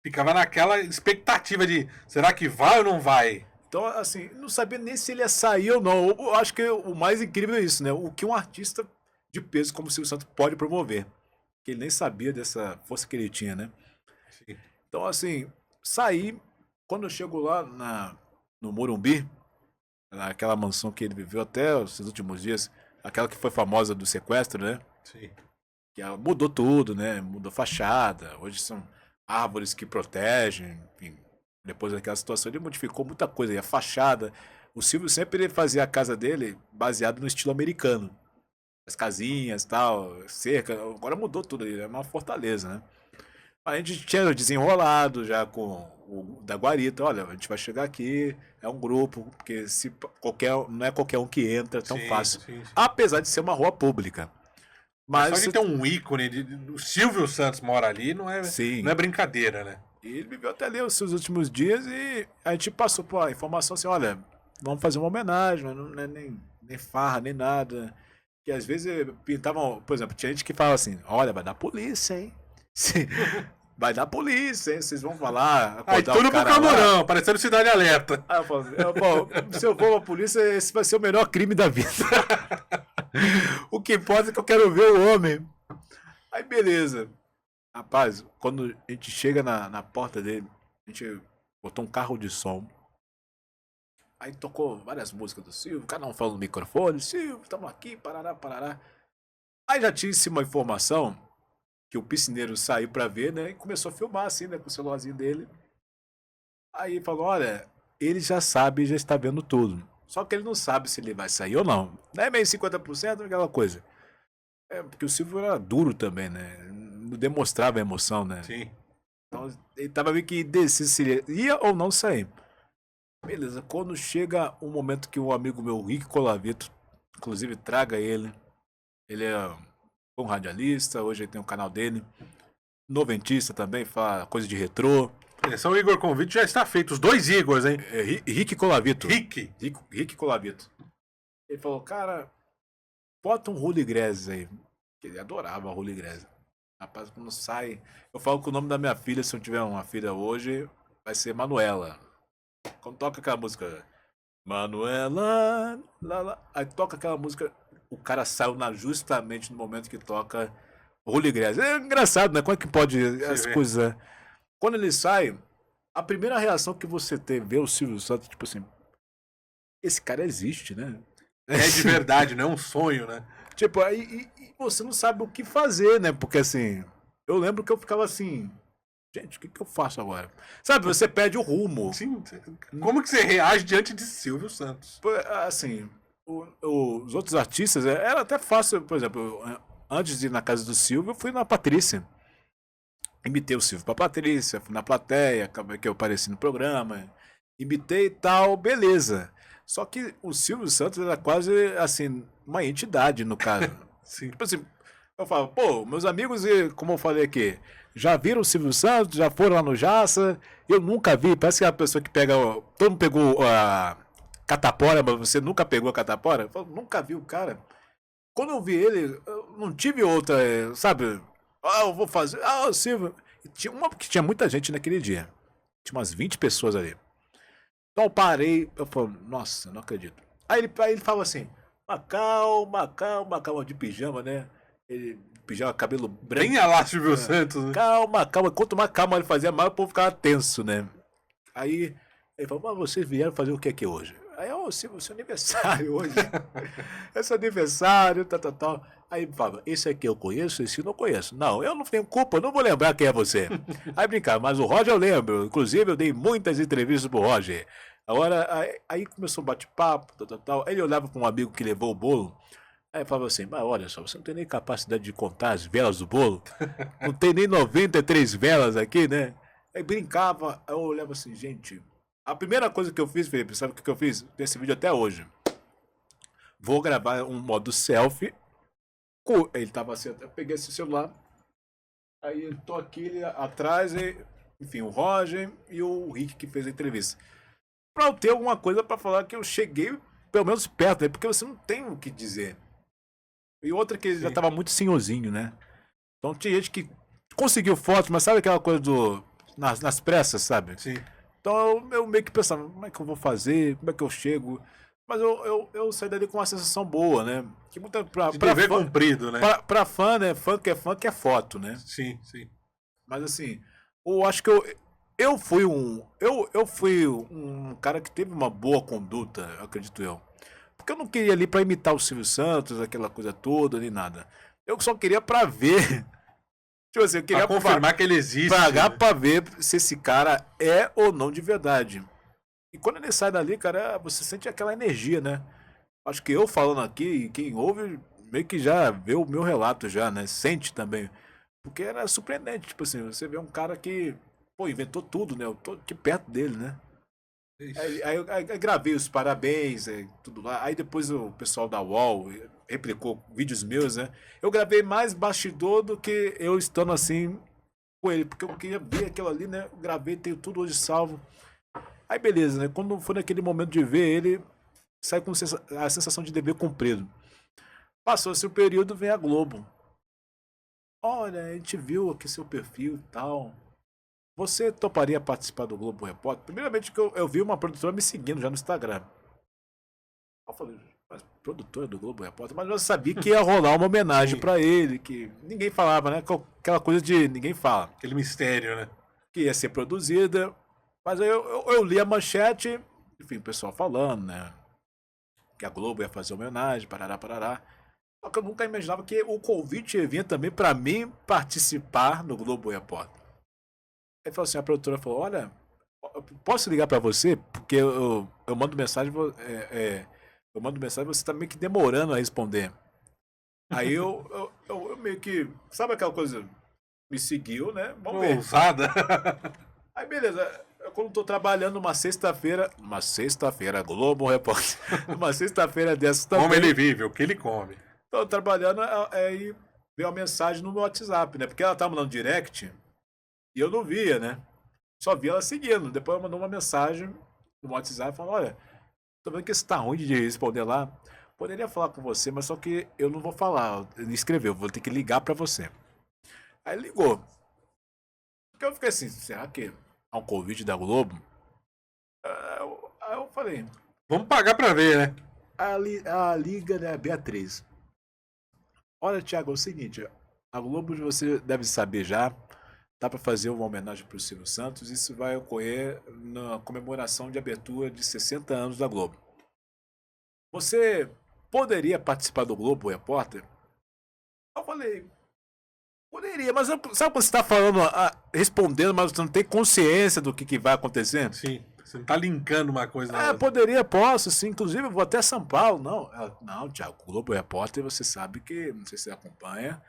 Ficava naquela expectativa de será que vai ou não vai? Então, assim, não sabia nem se ele ia sair ou não. Eu acho que o mais incrível é isso, né? O que um artista de peso como o Silvio Santos pode promover. Que ele nem sabia dessa força que ele tinha, né? Sim. Então, assim, saí. Quando eu chego lá no Morumbi, naquela mansão que ele viveu até os últimos dias, aquela que foi famosa do sequestro, né? Sim. Que mudou tudo, né? Mudou fachada. Hoje são árvores que protegem, enfim. Depois daquela situação, ele modificou muita coisa. E a fachada. O Silvio sempre ele fazia a casa dele baseado no estilo americano. As casinhas tal, cerca. Agora mudou tudo aí. É uma fortaleza, né? A gente tinha desenrolado já com o da Guarita. Olha, a gente vai chegar aqui, é um grupo, porque se não é qualquer um que entra tão Sim, fácil. sim, sim. Apesar de ser uma rua pública. Mas só Mas, de ter um ícone, o Silvio Santos mora ali, sim. não é brincadeira, né? E ele viveu até ali os seus últimos dias e a gente passou por a informação assim, olha, vamos fazer uma homenagem, mas não é nem farra, nem nada. Que às vezes pintavam, por exemplo, tinha gente que falava assim, olha, vai dar polícia, hein? Vai dar polícia, hein? Vocês vão falar, Aí acordar tudo o pro cara lá. Camorão, parecendo Cidade Alerta. Aí eu falo, se eu for pra polícia, esse vai ser o melhor crime da vida. O que importa é que eu quero ver o homem. Aí beleza. Rapaz, quando a gente chega na porta dele, a gente botou um carro de som. Aí tocou várias músicas do Silvio, cada um falando no microfone, Silvio, estamos aqui, parará, parará. Aí já tinha uma informação que o piscineiro saiu pra ver, né? E começou a filmar assim, né? Com o celularzinho dele. Aí falou, olha, ele já sabe, já está vendo tudo. Só que ele não sabe se ele vai sair ou não. Não é meio 50%, aquela coisa. É, porque o Silvio era duro também, né? Não demonstrava emoção, né? Sim. Então ele tava meio que indeciso se ele ia ou não sair. Beleza, quando chega um momento que um amigo meu, Rick Colavito, inclusive traga ele. Ele é um radialista, hoje ele tem um canal dele. Noventista também, fala coisa de retrô. Esse é o Igor Convite, já está feito. Os dois Igors, hein? É, Rick Colavito. Rick. Rick Colavito. Ele falou, cara, bota um Julio Iglesias aí. Ele adorava Julio Iglesias. Rapaz, quando sai. Eu falo que o nome da minha filha, se eu tiver uma filha hoje, vai ser Manuela. Quando toca aquela música. Manuela. Aí toca aquela música. O cara saiu justamente no momento que toca Julio Iglesias. É engraçado, né? Como é que pode as coisas. Quando ele sai, a primeira reação que você tem, ver o Silvio Santos, tipo assim. Esse cara existe, né? É de verdade, não é um sonho, né? Tipo, aí você não sabe o que fazer, né? Porque assim, eu lembro que eu ficava assim, gente, o que eu faço agora? Sabe, você perde o rumo. Sim. Como que você reage diante de Silvio Santos? Assim, os outros artistas, era até fácil, por exemplo, antes de ir na casa do Silvio, eu fui na Patrícia. Imitei o Silvio pra Patrícia, fui na plateia, acabei que eu apareci no programa, imitei e tal, beleza. Só que o Silvio Santos era quase, assim, uma entidade no caso. Sim. Tipo assim, eu falo, pô, meus amigos, como eu falei aqui, já viram o Silvio Santos, já foram lá no Jaça, eu nunca vi, parece que é a pessoa que pega, todo mundo pegou a catapora, mas você nunca pegou a catapora? Eu falo, nunca vi o cara. Quando eu vi ele, eu não tive outra, sabe, eu vou fazer, o Silvio. E porque tinha muita gente naquele dia, tinha umas 20 pessoas ali. Então eu parei, eu falei, nossa, não acredito. Aí ele fala assim, calma, de pijama, né? Ele, pijama, cabelo branco. Venha lá, Silvio Santos. Né? Calma. Quanto mais calma ele fazia, mais o povo ficava tenso, né? Aí ele falou, mas vocês vieram fazer o que aqui hoje? Aí, Silvio, seu aniversário hoje. É seu aniversário, tal. Aí ele fala, esse aqui eu conheço, esse eu não conheço. Não, eu não tenho culpa, eu não vou lembrar quem é você. Aí brincar, mas o Roger eu lembro. Inclusive, eu dei muitas entrevistas pro Roger. Agora, aí começou o bate-papo, tal, tal, tal. Aí ele olhava para um amigo que levou o bolo. Aí falava assim, mas olha só, você não tem nem capacidade de contar as velas do bolo? Não tem nem 93 velas aqui, né? Aí brincava, aí eu olhava assim, gente. A primeira coisa que eu fiz, Felipe, sabe o que eu fiz? Tem esse vídeo até hoje. Vou gravar um modo selfie. Ele tava assim, eu peguei esse celular. Aí eu tô aqui ele atrás, enfim, o Roger e o Rick que fez a entrevista. Pra eu ter alguma coisa pra falar que eu cheguei pelo menos perto, né? Porque você não tem o que dizer. E outra que já Sim. tava muito senhorzinho, né? Então tinha gente que conseguiu fotos, mas sabe aquela coisa do. Nas pressas, sabe? Sim. Então eu meio que pensava, como é que eu vou fazer? Como é que eu chego? Mas eu saí dali com uma sensação boa, né? Que muita, De dever cumprido, né? pra fã, né? Fã que é foto, né? Sim, sim. Mas assim, eu acho que eu fui um cara que teve uma boa conduta, acredito eu. Porque eu não queria ali pra imitar o Silvio Santos, aquela coisa toda, nem nada. Eu só queria pra ver. Tipo assim, eu Pra queria confirmar que ele existe. pagar Né? pra ver se esse cara é ou não de verdade. E quando ele sai dali, cara, você sente aquela energia, né? Acho que eu falando aqui, e quem ouve, meio que já vê o meu relato já, né? Sente também. Porque era surpreendente, tipo assim, você vê um cara que, pô, inventou tudo, né? Eu tô aqui perto dele, né? Aí gravei os parabéns, tudo lá. Aí depois o pessoal da UOL replicou vídeos meus, né? Eu gravei mais bastidor do que eu estando assim com ele, porque eu queria ver aquilo ali, né? Eu gravei, tenho tudo hoje salvo. Aí beleza, né? Quando foi naquele momento de ver ele, sai com a sensação de dever cumprido. Passou-se o período, vem a Globo. Olha, a gente viu aqui seu perfil e tal. Você toparia participar do Globo Repórter? Primeiramente que eu vi uma produtora me seguindo já no Instagram. Eu falei, mas produtora do Globo Repórter? Mas eu sabia que ia rolar uma homenagem Sim. pra ele, que ninguém falava, né? Aquela coisa de ninguém fala. Aquele mistério, né? Que ia ser produzida. Mas aí eu li a manchete, enfim, o pessoal falando, né? Que a Globo ia fazer homenagem, parará, parará. Só que eu nunca imaginava que o convite ia vir também pra mim participar no Globo Repórter. Aí falou assim, a produtora falou, olha, posso ligar pra você? Porque eu mando mensagem, eu mando mensagem, você tá meio que demorando a responder. Aí eu meio que, sabe aquela coisa, me seguiu, né? Vamos ver. Ousada. Aí beleza, eu quando tô trabalhando uma sexta-feira, Globo Repórter, uma sexta-feira dessas Como ele também, vive, o que ele come. tô trabalhando, aí veio uma mensagem no meu WhatsApp, né? Porque ela tava mandando direct e eu não via, né? Só vi ela seguindo. Depois ela mandou uma mensagem no WhatsApp falando, olha, tô vendo que isso tá ruim de responder lá. Poderia falar com você, mas só que eu não vou falar. Ele escreveu, vou ter que ligar pra você. Aí ligou. Porque eu fiquei assim, será que é um convite da Globo? Aí eu falei, Vamos pagar pra ver, né? a Liga, né, Beatriz. Olha, Thiago, é o seguinte, a Globo você deve saber já, tá para fazer uma homenagem para o Silvio Santos, isso vai ocorrer na comemoração de abertura de 60 anos da Globo. Você poderia participar do Globo Repórter? Eu falei, poderia, mas sabe quando você está falando, respondendo, mas você não tem consciência do que vai acontecer? Sim. Você não tá linkando uma coisa na outra. Poderia, posso, sim. Inclusive, eu vou até São Paulo. Não, não, Thiago, o Globo Repórter, você sabe que, não sei se você acompanha,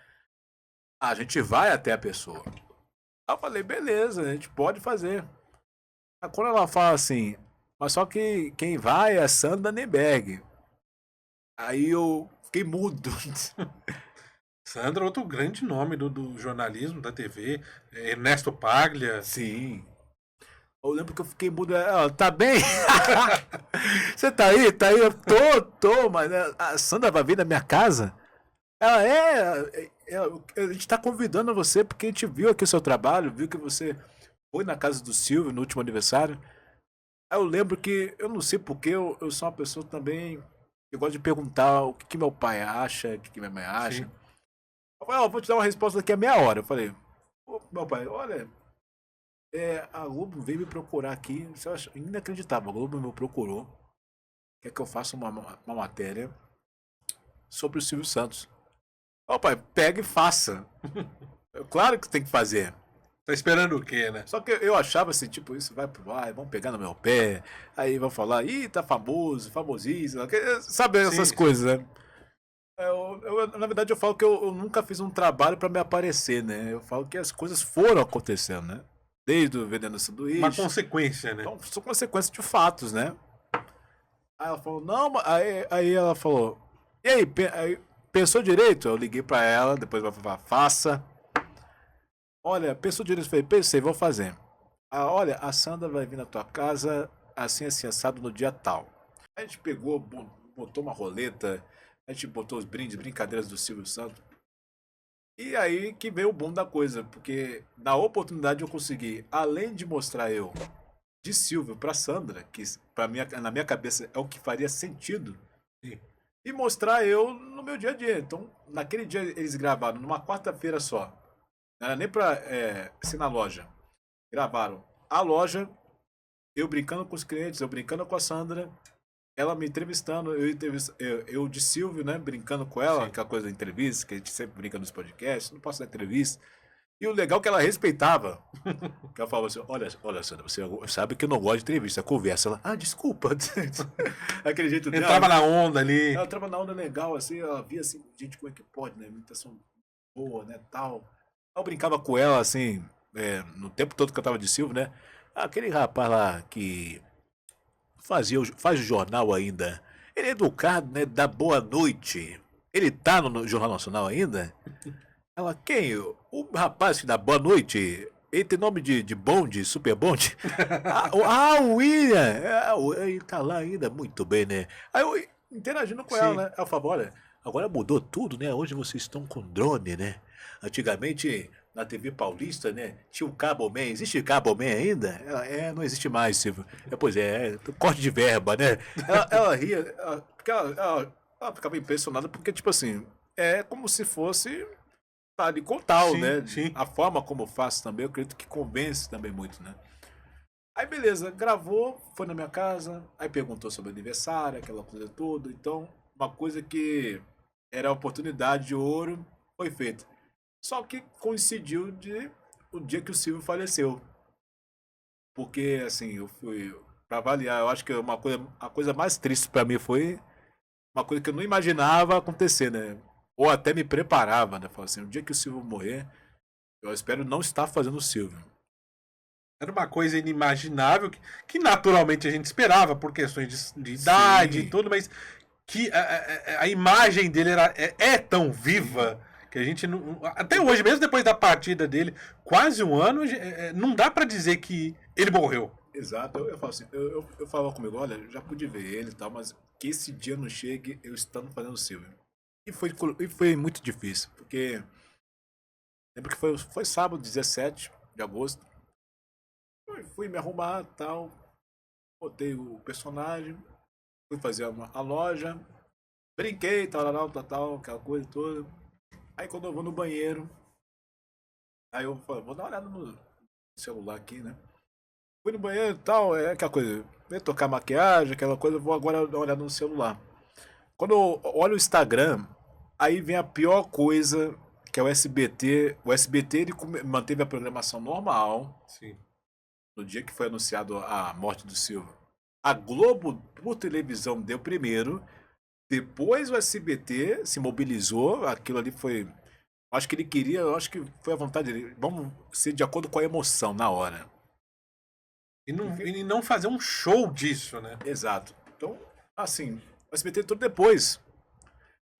a gente vai até a pessoa. Aí eu falei, beleza, a gente pode fazer. Aí quando ela fala assim, mas só que quem vai é a Sandra Nenberg. Aí eu fiquei mudo. Sandra, outro grande nome do jornalismo, da TV. Ernesto Paglia. Sim. Eu lembro que eu fiquei mudo. Ela, tá bem? Você tá aí? Tá aí? Eu tô, mas a Sandra vai vir na minha casa? Ela a gente tá convidando você porque a gente viu aqui o seu trabalho, viu que você foi na casa do Silvio no último aniversário. Aí eu lembro que, eu não sei porque, eu sou uma pessoa também que gosta de perguntar o que meu pai acha, o que minha mãe acha. Sim. Eu falei, vou te dar uma resposta daqui a meia hora. Eu falei, meu pai, olha, a Globo veio me procurar aqui, você acha inacreditável, a Globo me procurou, quer que eu faça uma matéria sobre o Silvio Santos. Ó, pai, pega e faça. Claro que tem que fazer. Tá esperando o quê, né? Só que eu achava assim, tipo, isso vai pro ar, vão pegar no meu pé, aí vão falar, ih, tá famoso, famosíssimo, sabe essas Sim, coisas, né? Na verdade, eu falo que eu nunca fiz um trabalho pra me aparecer, né? Eu falo que as coisas foram acontecendo, né? Desde o vendendo uma sanduíche. consequência, né? Então, são consequências de fatos, né? Aí ela falou, não, aí ela falou, e aí, aí, pensou direito? Eu liguei pra ela, depois ela falou, faça. Olha, pensou direito? Eu falei, pensei, vou fazer. Ah, olha, a Sandra vai vir na tua casa assim, assado no dia tal. A gente pegou, botou uma roleta, a gente botou os brindes, brincadeiras do Silvio Santos. E aí que veio o boom da coisa, porque na oportunidade eu consegui, além de mostrar eu de Silvio pra Sandra, que na minha cabeça é o que faria sentido, Sim. e mostrar eu no meu dia a dia. Então, naquele dia eles gravaram, numa quarta-feira só. Não era nem pra ser na loja. Gravaram a loja, eu brincando com os clientes, eu brincando com a Sandra, ela me entrevistando, eu de Silvio, né, brincando com ela, Sim. aquela coisa da entrevista, que a gente sempre brinca nos podcasts, não posso dar entrevista. E o legal é que ela respeitava. Que ela falava assim, olha, Sandra, você sabe que eu não gosto de entrevista, conversa. Ela, desculpa. Aquele jeito dela. Entrava na onda ali. Ela entrava na onda legal, assim, ela via assim, gente, como é que pode, né, imitação boa, né, tal. Eu brincava com ela, assim, no tempo todo que eu tava de Silvio, né, aquele rapaz lá que faz o jornal ainda, ele é educado, né, dá boa noite. Ele tá no Jornal Nacional ainda? Ela, quem? O rapaz que dá boa noite. Ele tem nome de bonde, super bonde? O William! Ele tá lá ainda, muito bem, né? Aí eu interagindo com ela, Sim. né? Ela falou, olha, agora mudou tudo, né? Hoje vocês estão com drone, né? Antigamente, na TV Paulista, né? Tinha o Cabo Man. Existe Cabo Man ainda? Ela, não existe mais, Silvio. Pois é, corte de verba, né? Ela ria, porque ela ficava impressionada, porque, tipo assim, é como se fosse de tal, Sim, né? sim. A forma como eu faço também, eu acredito que convence também muito, né? Aí beleza, gravou, foi na minha casa, aí perguntou sobre aniversário, aquela coisa toda. Então, uma coisa que era oportunidade de ouro foi feita. Só que coincidiu o dia que o Silvio faleceu. Porque, assim, eu fui pra avaliar, eu acho que a coisa mais triste pra mim foi uma coisa que eu não imaginava acontecer, né? Ou até me preparava, né? Falei assim, o dia que o Silvio morrer, eu espero não estar fazendo o Silvio. Era uma coisa inimaginável que naturalmente a gente esperava por questões de idade e Sim. tudo, mas que a imagem dele é tão viva que a gente não. Até hoje, mesmo depois da partida dele, quase um ano, não dá pra dizer que ele morreu. Exato, eu falo assim, eu falava comigo, olha, eu já pude ver ele e tal, mas que esse dia não chegue eu estando fazendo o Silvio. E foi muito difícil, porque lembro que foi sábado, 17 de agosto. Fui me arrumar tal, botei o personagem, fui fazer a loja, brinquei, tal, aquela coisa toda. Aí quando eu vou no banheiro, aí eu falo, vou dar uma olhada no celular aqui, né? Fui no banheiro e tal, é aquela coisa, vem tocar maquiagem, aquela coisa, eu vou agora dar uma olhada no celular. Quando eu olho o Instagram, aí vem a pior coisa, que é o SBT. O SBT ele manteve a programação normal Sim. no dia que foi anunciado a morte do Silvio. A Globo, por televisão, deu primeiro. Depois o SBT se mobilizou. Aquilo ali foi. Acho que ele queria, eu acho que foi a vontade dele. Vamos ser de acordo com a emoção na hora. E não fazer um show disso, né? Exato. Então, assim, o SBT tudo depois.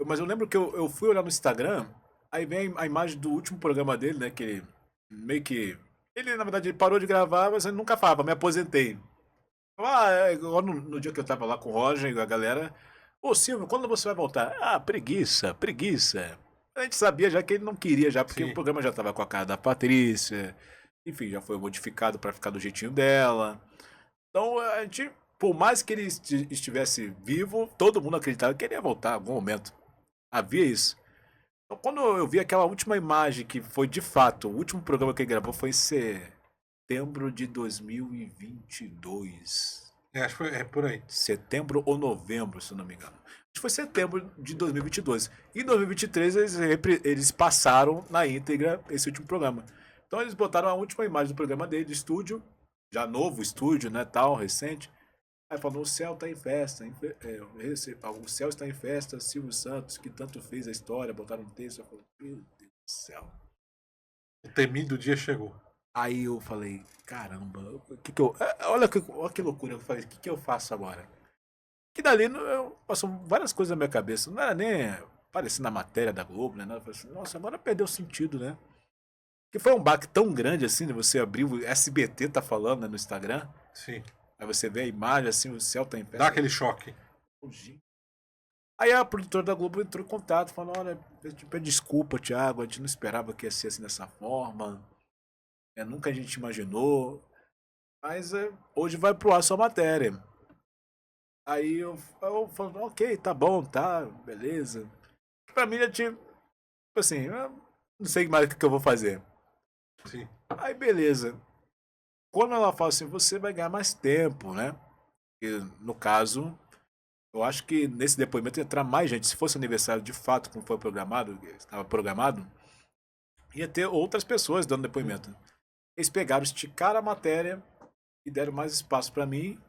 Mas eu lembro que eu fui olhar no Instagram, aí vem a imagem do último programa dele, né? Que ele meio que. Ele, na verdade, ele parou de gravar, mas ele nunca falava, me aposentei. Igual no dia que eu tava lá com o Roger e a galera. Ô Silvio, quando você vai voltar? Preguiça, preguiça. A gente sabia já que ele não queria, já, porque Sim. o programa já tava com a cara da Patrícia. Enfim, já foi modificado pra ficar do jeitinho dela. Então, a gente, por mais que ele estivesse vivo, todo mundo acreditava que ele ia voltar em algum momento. Havia isso. Então, quando eu vi aquela última imagem, que foi de fato, o último programa que ele gravou foi em setembro de 2022. Acho que foi por aí. Setembro ou novembro, se eu não me engano. Acho que foi setembro de 2022. Em 2023, eles passaram na íntegra esse último programa. Então eles botaram a última imagem do programa dele, de estúdio, já novo estúdio, né, tal, recente. Aí falou, o céu tá em festa, o céu está em festa, Silvio Santos, que tanto fez a história, botaram um texto, eu falei, meu Deus do céu. O temido dia chegou. Aí eu falei, caramba, olha que loucura, eu falei, o que eu faço agora? Que dali passou várias coisas na minha cabeça, não era nem aparecer na matéria da Globo, né? Eu falei assim, nossa, agora perdeu o sentido, né? Que foi um baque tão grande assim, né? Você abriu, o SBT tá falando, né, no Instagram, Sim. aí você vê a imagem assim, o céu tá em Dá festa. aquele choque. Aí a produtora da Globo entrou em contato, falou, olha, desculpa, Thiago, a gente não esperava que ia ser assim dessa forma, nunca a gente imaginou, mas hoje vai pro ar sua matéria. Aí eu falo, ok, tá bom, tá, beleza. Pra mim já tinha, tipo assim, eu não sei mais o que eu vou fazer. Sim. Aí beleza. Quando ela fala assim, você vai ganhar mais tempo, né? E, no caso, eu acho que nesse depoimento ia entrar mais gente. Se fosse aniversário de fato, como foi programado, estava programado, ia ter outras pessoas dando depoimento. Eles pegaram, esticaram a matéria e deram mais espaço pra mim.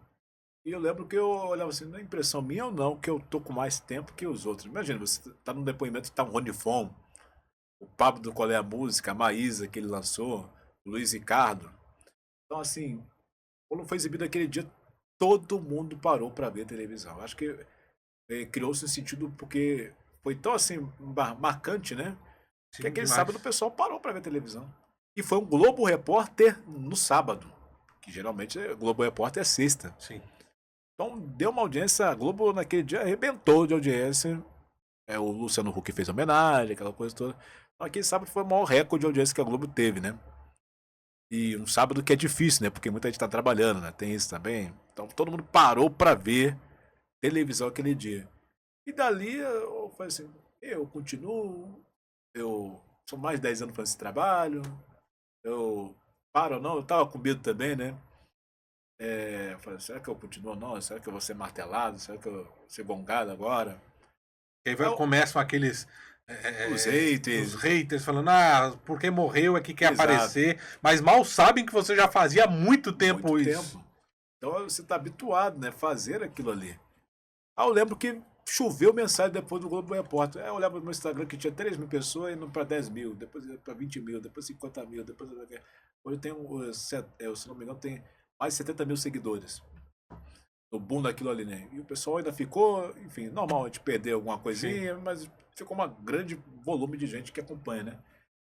E eu lembro que eu olhava assim, não é impressão minha ou não, que eu tô com mais tempo que os outros. Imagina, você tá num depoimento, tá um Rony Fon, o Pablo do Qual é a Música, a Maísa que ele lançou, o Luiz Ricardo. Então, assim, quando foi exibido aquele dia, todo mundo parou para ver televisão. Acho que criou-se um sentido porque foi tão assim marcante, né? Sim, Que aquele demais. sábado o pessoal parou para ver televisão. E foi um Globo Repórter no sábado, que geralmente o Globo Repórter é sexta. Sim. Então deu uma audiência, a Globo naquele dia arrebentou de audiência. O Luciano Huck fez homenagem, aquela coisa toda. Então, aquele sábado foi o maior recorde de audiência que a Globo teve, né? E um sábado que é difícil, né? Porque muita gente tá trabalhando, né? Tem isso também. Então todo mundo parou pra ver televisão aquele dia. E dali eu falei assim, eu continuo, eu sou mais de 10 anos fazendo esse trabalho, eu paro ou não, eu tava com medo também, né? Eu falei, será que eu continuo ou não? Será que eu vou ser martelado? Será que eu vou ser gongado agora? E aí Eu começam aqueles. Os Os haters. haters falando, porque morreu é que quer Exato. aparecer, mas mal sabem que você já fazia há muito tempo Muito isso. tempo. Então você tá habituado, né? Fazer aquilo ali. Ah, eu lembro que choveu mensagem depois do Globo Repórter. Eu olhava no meu Instagram que tinha 3 mil pessoas indo para 10 mil, depois para 20 mil, depois 50 mil, depois. Hoje eu tenho, se não me engano, tem mais de 70 mil seguidores. No boom daquilo ali, né? E o pessoal ainda ficou, enfim, normal a gente perder alguma coisinha, mas ficou um grande volume de gente que acompanha, né?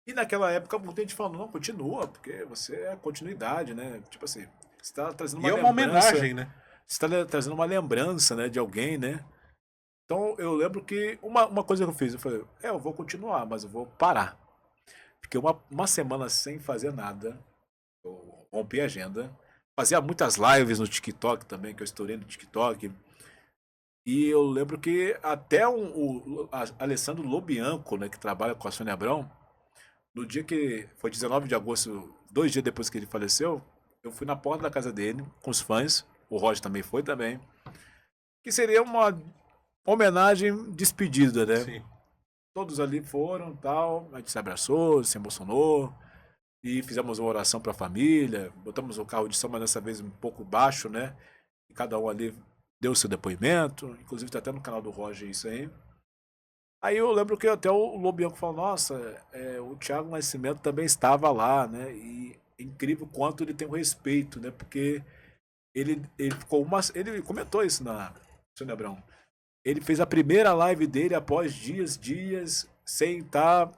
E naquela época muita gente falando, não, continua, porque você é continuidade, né? Tipo assim, você tá trazendo E uma é uma lembrança. homenagem, né? Você tá trazendo uma lembrança, né, de alguém, né? Então eu lembro que uma coisa que eu fiz, eu falei, eu vou continuar, mas eu vou parar. Fiquei uma semana sem fazer nada. Eu rompi a agenda. Fazia muitas lives no TikTok também, que eu estourei no TikTok. E eu lembro que até Alessandro Lobianco, né, que trabalha com a Sônia Abrão, no dia que foi 19 de agosto, 2 dias depois que ele faleceu, eu fui na porta da casa dele com os fãs. O Roger também foi também. Que seria uma homenagem despedida, né? Sim. Todos ali foram, tal, a gente se abraçou, se emocionou e fizemos uma oração para a família, botamos o carro de som, mas dessa vez um pouco baixo, né? E cada um ali deu o seu depoimento, inclusive tá até no canal do Roger isso aí. Aí eu lembro que até o Lobianco falou, nossa, o Thiago Nascimento também estava lá, né? E é incrível quanto ele tem o respeito, né? Porque ele ficou ele comentou isso na Sônia Abrão. Ele fez a primeira live dele após dias sem estar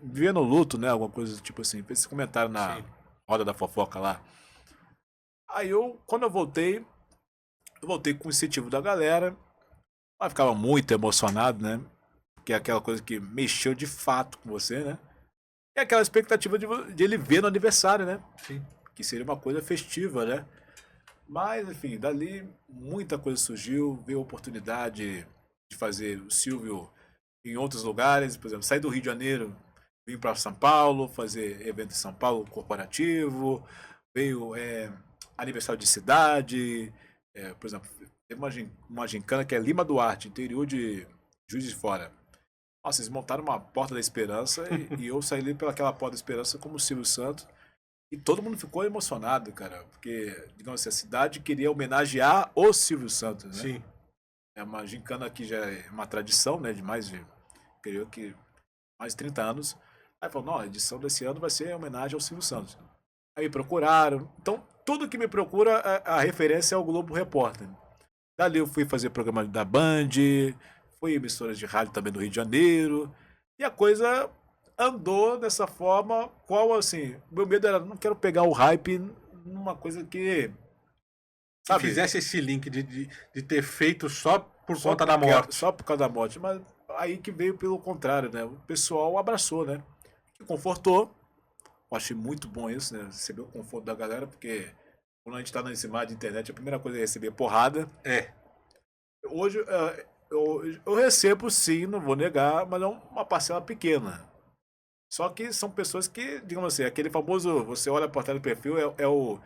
vivendo luto, né? Alguma coisa tipo assim. Fez esse comentário na Sim. roda da fofoca lá. Aí quando eu voltei com o incentivo da galera. Eu ficava muito emocionado, né? Que é aquela coisa que mexeu de fato com você, né? E aquela expectativa de ele ver no aniversário, né? Sim. Que seria uma coisa festiva, né? Mas, enfim, dali muita coisa surgiu, veio a oportunidade de fazer o Silvio em outros lugares, por exemplo, sair do Rio de Janeiro, vim para São Paulo, fazer evento em São Paulo corporativo, veio aniversário de cidade, por exemplo, teve uma gincana que é Lima Duarte, interior de Juiz de Fora. Nossa, eles montaram uma Porta da Esperança e eu saí ali pelaquela Porta da Esperança como Silvio Santos. E todo mundo ficou emocionado, cara. Porque, digamos assim, a cidade queria homenagear o Silvio Santos, né? Sim. É uma gincana que já é uma tradição, né? De mais de, creio que, mais de 30 anos. Aí falou, não, a edição desse ano vai ser em homenagem ao Silvio Santos. Aí procuraram. Então, tudo que me procura, a referência é o Globo Repórter. Dali eu fui fazer programa da Band, fui em emissoras de rádio também do Rio de Janeiro. E a coisa andou dessa forma, qual assim, meu medo era, não quero pegar o hype numa coisa que, Que sabe, fizesse esse link de ter feito só por só conta da morte. só por causa da morte, mas aí que veio pelo contrário, né? O pessoal abraçou, né? Que confortou. Eu achei muito bom isso, né? Receber o conforto da galera, porque quando a gente tá nesse mar de internet, a primeira coisa é receber porrada. É. Hoje eu recebo sim, não vou negar, mas é uma parcela pequena. Só que são pessoas que, digamos assim, aquele famoso, você olha a portada do perfil, é o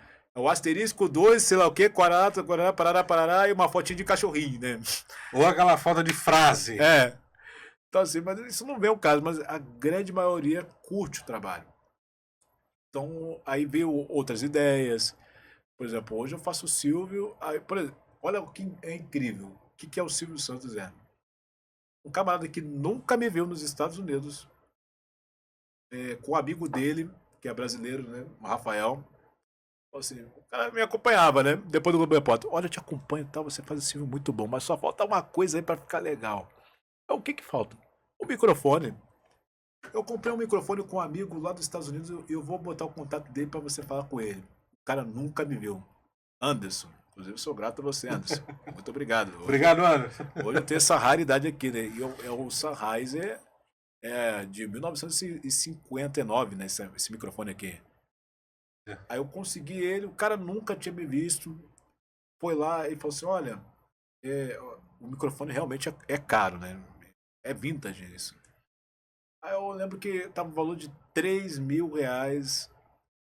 asterisco 2, sei lá o quê, quarará, quarará, parará, parará, e uma fotinha de cachorrinho, né? Ou aquela falta de frase. É. Então assim, mas isso não vem o caso, mas a grande maioria curte o trabalho. Então aí veio outras ideias. Por exemplo, hoje eu faço o Silvio, aí, por exemplo, olha o que é incrível. O que é o Silvio Santos é? Um camarada que nunca me viu nos Estados Unidos, com um amigo dele, que é brasileiro, né? O Rafael. Assim, o cara me acompanhava, né? Depois do Globo Repórter. Olha, eu te acompanho e tal, você faz o Silvio muito bom, mas só falta uma coisa aí pra ficar legal. É o que que falta? O microfone. Eu comprei um microfone com um amigo lá dos Estados Unidos e eu vou botar o contato dele pra você falar com ele. O cara nunca me viu. Anderson. Inclusive, eu sou grato a você, Anderson. Muito obrigado. Obrigado, Ana. Hoje eu tenho essa raridade aqui, né? E o Sennheiser de 1959, né? Esse microfone aqui. É. Aí eu consegui ele, o cara nunca tinha me visto. Foi lá e falou assim: olha, o microfone realmente é caro, né? É vintage isso. Aí eu lembro que tava o valor de R$ 3.000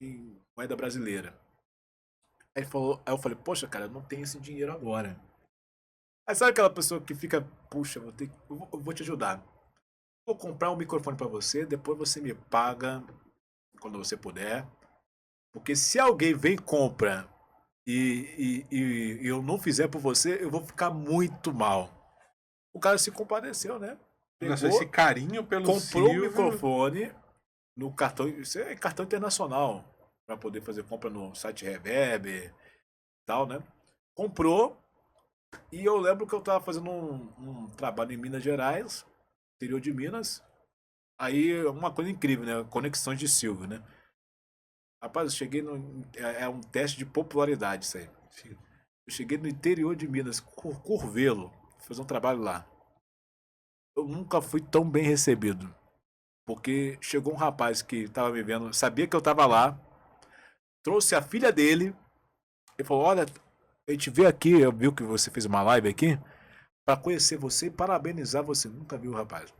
em moeda brasileira. Aí eu falei, poxa, cara, eu não tenho esse dinheiro agora. Aí sabe aquela pessoa que fica, puxa, eu vou te ajudar. Vou comprar um microfone pra você, depois você me paga quando você puder. Porque se alguém vem e compra e eu não fizer por você, eu vou ficar muito mal. O cara se compadeceu, né? Nossa, Pegou, esse carinho pelo comprou o Silvio. microfone no cartão, isso é cartão internacional, para poder fazer compra no site Reverb e tal, né? Comprou e eu lembro que eu tava fazendo um trabalho em Minas Gerais, interior de Minas. Aí, uma coisa incrível, né? Conexões de Silvio, né? Rapaz, eu cheguei no. É um teste de popularidade isso aí. Eu cheguei no interior de Minas, Curvelo, fazer um trabalho lá. Eu nunca fui tão bem recebido. Porque chegou um rapaz que tava me vendo, sabia que eu tava lá, trouxe a filha dele e falou: olha, a gente veio aqui, eu vi que você fez uma live aqui, pra conhecer você e parabenizar você. Nunca viu o rapaz.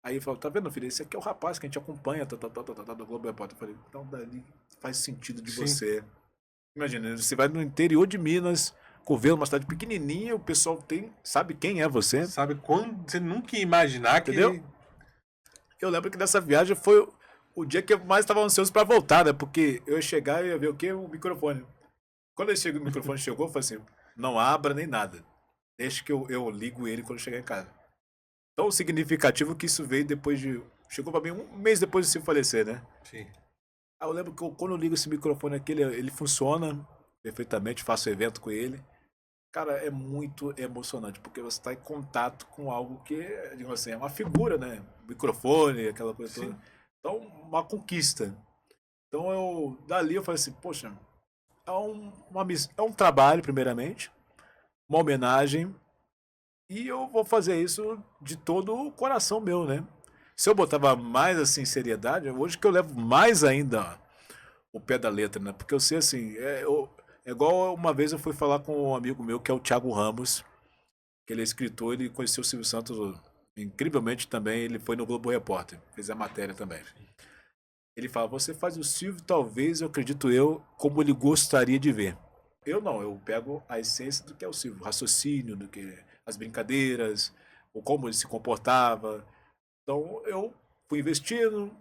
Aí ele falou: tá vendo, filho? Esse aqui é o rapaz que a gente acompanha, do Globo Repórter. Eu falei: então dali faz sentido de Sim. você. Imagina, você vai no interior de Minas, Covelho, uma cidade pequenininha, o pessoal sabe quem é você. Sabe quando você nunca ia imaginar que. Entendeu? Eu lembro que dessa viagem foi o dia que eu mais estava ansioso para voltar, né? Porque eu ia chegar e ia ver o quê? O microfone. Quando o microfone chegou, eu falei assim: não abra nem nada. Deixa que eu ligo ele quando chegar em casa. Tão significativo que isso veio depois de. Chegou para mim um mês depois de se falecer, né? Sim. Aí eu lembro que quando eu ligo esse microfone aqui, ele funciona perfeitamente, faço evento com ele. Cara, é muito emocionante, porque você está em contato com algo que, digamos assim, é uma figura, né? Microfone, aquela coisa Sim. toda. Então, uma conquista. Então, dali eu falei assim, poxa, é um trabalho, primeiramente, uma homenagem, e eu vou fazer isso de todo o coração meu, né? Se eu botava mais, assim, seriedade, hoje que eu levo mais ainda o pé da letra, né? Porque eu sei, assim, é igual uma vez eu fui falar com um amigo meu, que é o Thiago Ramos, que ele é escritor, ele conheceu o Silvio Santos incrivelmente também, ele foi no Globo Repórter, fez a matéria também. Ele fala: você faz o Silvio, talvez, eu acredito eu, como ele gostaria de ver. Eu não, eu pego a essência do que é o Silvio, o raciocínio, do que as brincadeiras, o como ele se comportava. Então eu fui investindo,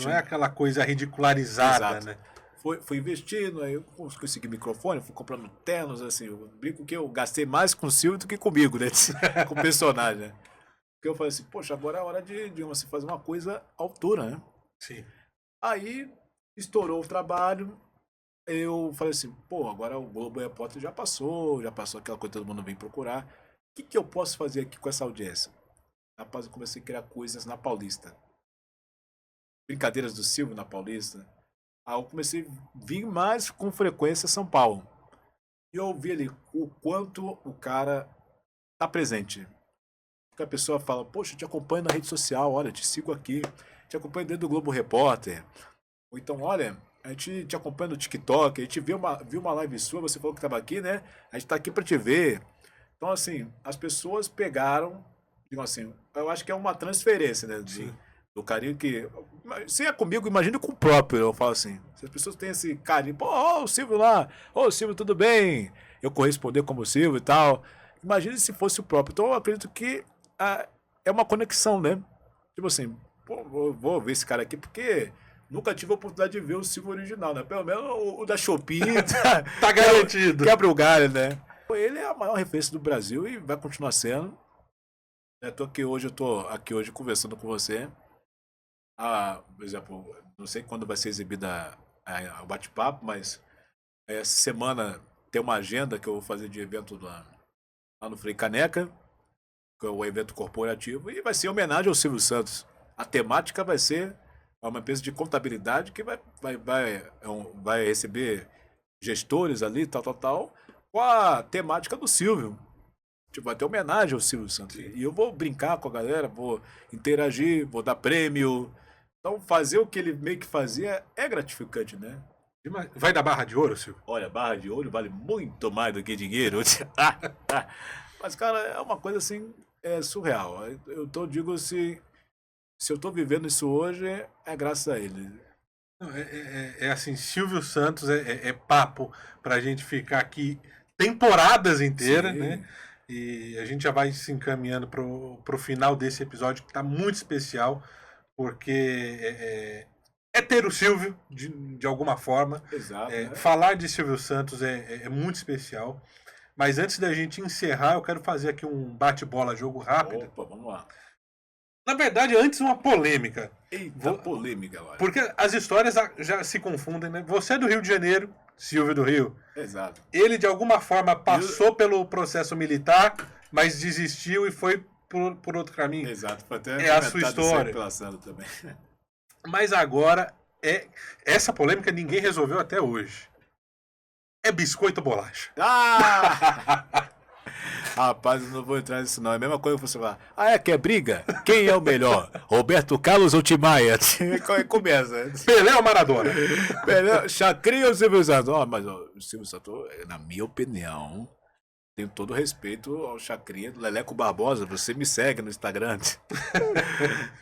Não é aquela coisa ridicularizada, Exato. né? Fui investindo, aí eu consegui microfone, fui comprando ternos, assim, eu brinco que eu gastei mais com o Silvio do que comigo, né? Com o personagem, né? Porque eu falei assim, poxa, agora é a hora de você fazer uma coisa à altura, né? Sim. Aí estourou o trabalho, eu falei assim, pô, agora o Globo Repórter já passou aquela coisa que todo mundo vem procurar. O que eu posso fazer aqui com essa audiência? Rapaz, eu comecei a criar coisas na Paulista. Brincadeiras do Silvio na Paulista. Aí eu comecei a vir mais com frequência a São Paulo. E eu vi ali o quanto o cara tá presente. Porque a pessoa fala, poxa, eu te acompanho na rede social, olha, te sigo aqui, te acompanho dentro do Globo Repórter. Ou então, olha, a gente te acompanha no TikTok, a gente viu uma live sua, você falou que estava aqui, né? A gente tá aqui para te ver. Então, assim, as pessoas pegaram, digo assim, eu acho que é uma transferência, né? Do carinho que. Se é comigo, imagina com o próprio, eu falo assim. Se as pessoas têm esse carinho, pô, ó, o Silvio lá, ô Silvio, tudo bem? Eu corresponder como o Silvio e tal. Imagina se fosse o próprio. Então eu acredito que é uma conexão, né? Tipo assim, pô, vou ver esse cara aqui porque nunca tive a oportunidade de ver o Silvio original, né? Pelo menos o da Shopee Tá garantido. quebra o galho, né? Ele é a maior referência do Brasil e vai continuar sendo. Eu tô aqui hoje, conversando com você. Por exemplo, não sei quando vai ser exibida o bate-papo, mas essa semana tem uma agenda que eu vou fazer de evento lá no Frei Caneca, que é o evento corporativo, e vai ser homenagem ao Silvio Santos. A temática vai ser uma empresa de contabilidade que vai receber gestores ali, tal, com a temática do Silvio. Tipo, vai ter homenagem ao Silvio Santos. E eu vou brincar com a galera, vou interagir, vou dar prêmio. Então, fazer o que ele meio que fazia é gratificante, né? Vai dar barra de ouro, Silvio? Olha, barra de ouro vale muito mais do que dinheiro. Mas, cara, é uma coisa assim, surreal. Eu digo, se eu tô vivendo isso hoje, é graças a ele. É assim, Silvio Santos é papo pra gente ficar aqui temporadas inteiras, Sim. né? E a gente já vai se encaminhando pro final desse episódio, que tá muito especial, porque é ter o Silvio, de alguma forma. Exato. Né? Falar de Silvio Santos é muito especial. Mas antes da gente encerrar, eu quero fazer aqui um bate-bola, jogo rápido. Opa, vamos lá. Na verdade, antes uma polêmica. Eita, polêmica agora. Porque as histórias já se confundem, né? Você é do Rio de Janeiro, Silvio do Rio. Exato. Ele, de alguma forma, passou pelo processo militar, mas desistiu e foi por outro caminho. Exato. Foi até a sua história. Também. Mas agora, essa polêmica ninguém resolveu até hoje. É biscoito ou bolacha? Rapaz, eu não vou entrar nisso não. É a mesma coisa que você falar. Quer briga? Quem é o melhor? Roberto Carlos ou Tim Maia? Começa. Pelé ou Maradona? Pelé, Chacrinha ou Silvio Santos? Mas o Silvio Santos, na minha opinião, tenho todo respeito ao Chacrinha, do Leleco Barbosa. Você me segue no Instagram.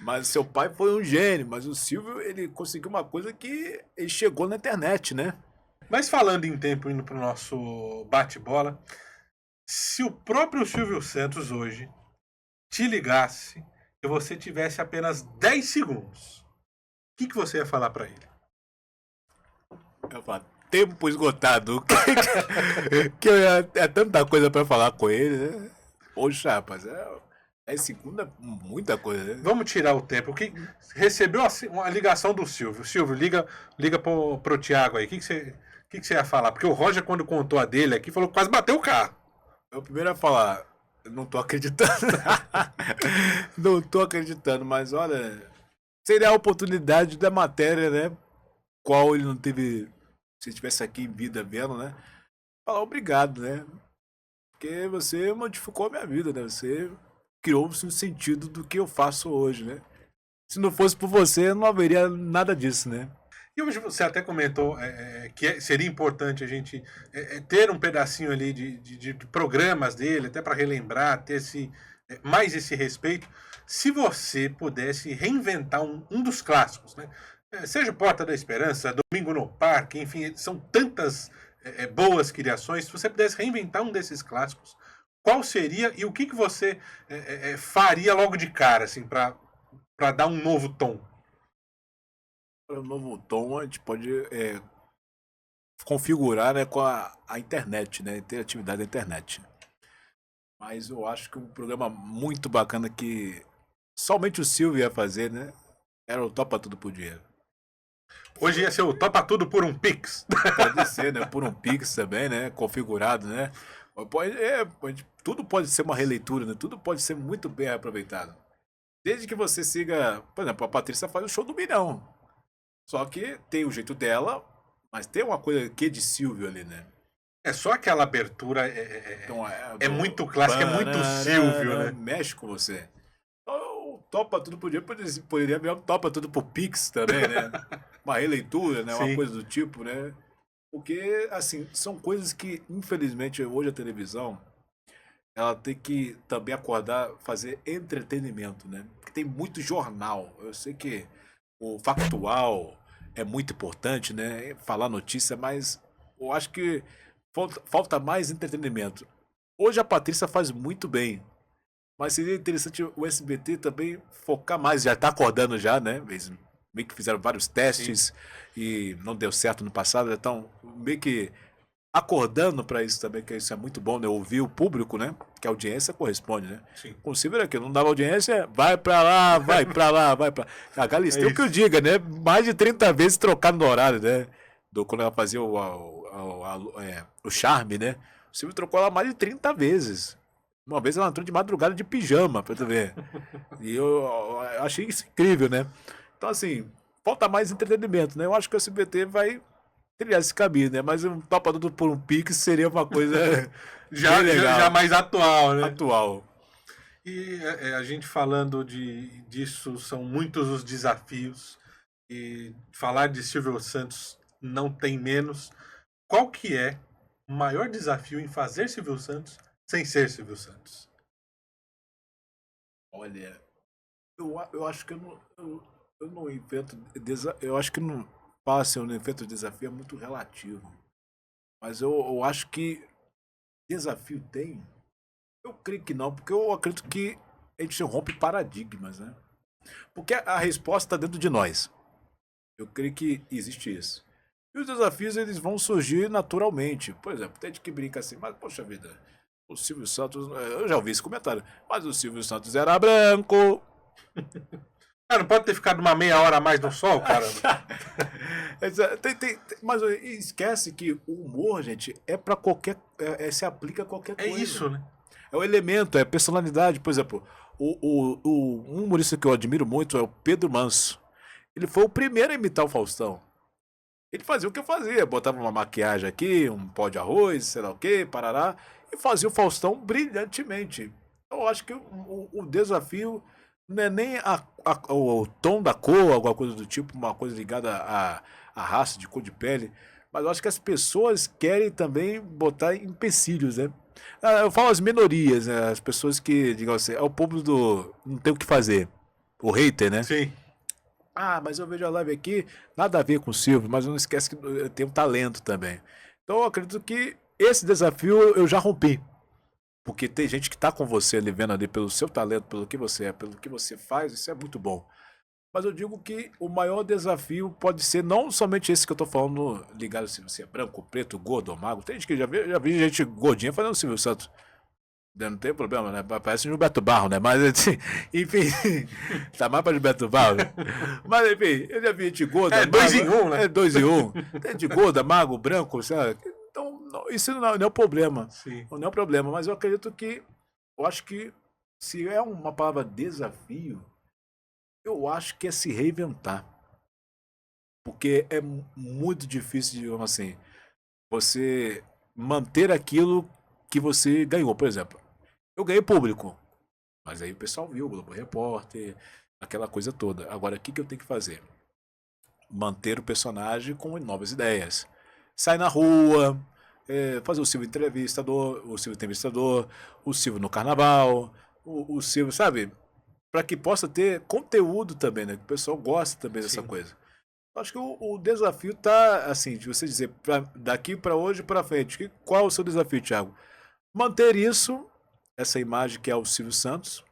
Mas seu pai foi um gênio. Mas o Silvio, ele conseguiu uma coisa que ele chegou na internet, né? Mas falando em tempo, indo pro nosso bate-bola, se o próprio Silvio Santos hoje te ligasse e você tivesse apenas 10 segundos, o que você ia falar para ele? Eu ia falar, tempo esgotado. que é tanta coisa para falar com ele, né? Poxa, rapaz, 10 segundos é muita coisa, né? Vamos tirar o tempo. Recebeu uma ligação do Silvio. Silvio, liga pro Thiago aí. O que você ia falar? Porque o Roger, quando contou a dele aqui, falou que quase bateu o carro. Eu primeiro ia falar, não tô acreditando. Não tô acreditando, mas olha, seria a oportunidade da matéria, né? Qual ele não teve, se estivesse aqui em vida vendo, né? Falar obrigado, né? Porque você modificou a minha vida, né? Você criou um sentido do que eu faço hoje, né? Se não fosse por você, não haveria nada disso, né? E hoje você até comentou que seria importante a gente ter um pedacinho ali de programas dele, até para relembrar, ter mais esse respeito. Se você pudesse reinventar um dos clássicos, né? Seja Porta da Esperança, Domingo no Parque, enfim, são tantas boas criações. Se você pudesse reinventar um desses clássicos, qual seria e o que você faria logo de cara, assim, para Pra dar um novo tom. Para o novo tom, a gente pode configurar, né, com a internet, né, a interatividade da internet. Mas eu acho que um programa muito bacana que somente o Silvio ia fazer, né, era o Topa Tudo por Dinheiro. Hoje ia ser o Topa Tudo por um Pix. Pode ser, né, por um Pix também, né, configurado, né. Tudo pode ser uma releitura, né, tudo pode ser muito bem aproveitado. Desde que você siga, por exemplo, a Patrícia faz o show do milhão. Só que tem o jeito dela, mas tem uma coisa que de Silvio ali, né? É só aquela abertura. Então, É muito clássico, é muito Silvio, né? Mexe com você. Então, o Topa Tudo poderia virar um Topa Tudo pro Pix também, né? Uma releitura, né? Uma Sim. coisa do tipo, né? Porque, assim, são coisas que, infelizmente, hoje a televisão, ela tem que também acordar, fazer entretenimento, né? Porque tem muito jornal. Eu sei que o factual é muito importante, né? Falar notícia, mas eu acho que falta mais entretenimento. Hoje a Patrícia faz muito bem, mas seria interessante o SBT também focar mais. Já está acordando já, né? Eles meio que fizeram vários testes e não deu certo no passado, então meio que acordando para isso também, que isso é muito bom, né? Ouvir o público, né? Que a audiência corresponde, né? Sim. Com o Silvio era aquilo, não dava audiência, vai pra lá, vai pra lá, vai pra lá. A Galisteu que eu diga, né? Mais de 30 vezes trocado no horário, né? Quando ela fazia o Charme, né? O Silvio trocou ela mais de 30 vezes. Uma vez ela entrou de madrugada de pijama, pra tu ver. E eu achei isso incrível, né? Então, assim, falta mais entretenimento, né? Eu acho que o SBT vai trilhar esse caminho, né? Mas um Topa Tudo por um Pix seria uma coisa já mais atual, né? atual. E a gente falando disso, são muitos os desafios. E falar de Silvio Santos não tem menos. Qual que é o maior desafio em fazer Silvio Santos sem ser Silvio Santos? Olha, eu acho que eu não invento. Eu acho que não passa, eu não invento desafio, é muito relativo. Mas eu acho que desafio tem. Eu creio que não, porque eu acredito que a gente rompe paradigmas, né? Porque a resposta está dentro de nós. Eu creio que existe isso. E os desafios, eles vão surgir naturalmente. Por exemplo, tem gente que brinca assim, mas poxa vida, o Silvio Santos, eu já ouvi esse comentário, mas o Silvio Santos era branco. Não pode ter ficado uma meia hora a mais no sol, cara. Mas esquece que o humor, gente, é para qualquer. Se aplica a qualquer coisa. É isso, né? É o elemento, é a personalidade. Por exemplo, um humorista que eu admiro muito é o Pedro Manso. Ele foi o primeiro a imitar o Faustão. Ele fazia o que eu fazia, botava uma maquiagem aqui, um pó de arroz, sei lá o que, parará, e fazia o Faustão brilhantemente. Eu acho que o desafio não é nem o tom da cor, alguma coisa do tipo, uma coisa ligada à raça, de cor de pele, mas eu acho que as pessoas querem também botar empecilhos, né? Eu falo as minorias, né? As pessoas que, digamos assim, é o povo do não tem o que fazer. O hater, né? Sim. Ah, mas eu vejo a live aqui, nada a ver com o Silvio, mas não esquece que eu tenho talento também. Então eu acredito que esse desafio eu já rompi. Porque tem gente que tá com você ali, vendo ali pelo seu talento, pelo que você é, pelo que você faz, isso é muito bom. Mas eu digo que o maior desafio pode ser não somente esse que eu tô falando, ligado se você é branco, preto, gordo ou magro. Tem gente que já vi gente gordinha fazendo Silvio Santos. Não tem problema, né? Parece Gilberto Barro, né? Mas, assim, enfim, tá mais pra Gilberto Barro. Mas, enfim, eu já vi gente gorda. É 2 em 1, né? É 2 em 1. Tem gente gorda, mago, branco, sabe? Então, isso não é o problema. Sim. Não é o problema, mas eu acredito que, eu acho que, se é uma palavra desafio, eu acho que é se reinventar. Porque é muito difícil, digamos assim, você manter aquilo que você ganhou. Por exemplo, eu ganhei público, mas aí o pessoal viu, o Globo Repórter, aquela coisa toda. Agora, o que eu tenho que fazer? Manter o personagem com novas ideias. Sai na rua, fazer o Silvio entrevistador, o Silvio no carnaval, o Silvio, sabe? Para que possa ter conteúdo também, né? Que o pessoal gosta também dessa coisa. Acho que o desafio tá, assim, de você dizer, daqui para hoje para frente, qual é o seu desafio, Thiago? Manter isso, essa imagem que é o Silvio Santos,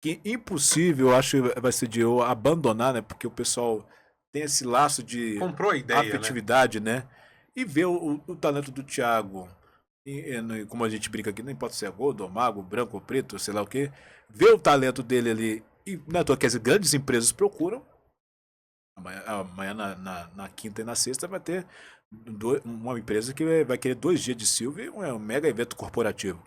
que impossível, eu acho que vai ser de eu abandonar, né? Porque o pessoal tem esse laço de Comprou a ideia, né? afetividade, né? E ver o talento do Thiago, como a gente brinca aqui, não importa se é gordo, ou mago, branco ou preto, sei lá o quê, ver o talento dele ali, e não é à toa que as grandes empresas procuram. Amanhã na quinta e na sexta vai ter uma empresa que vai querer 2 dias de Silvio e um mega evento corporativo.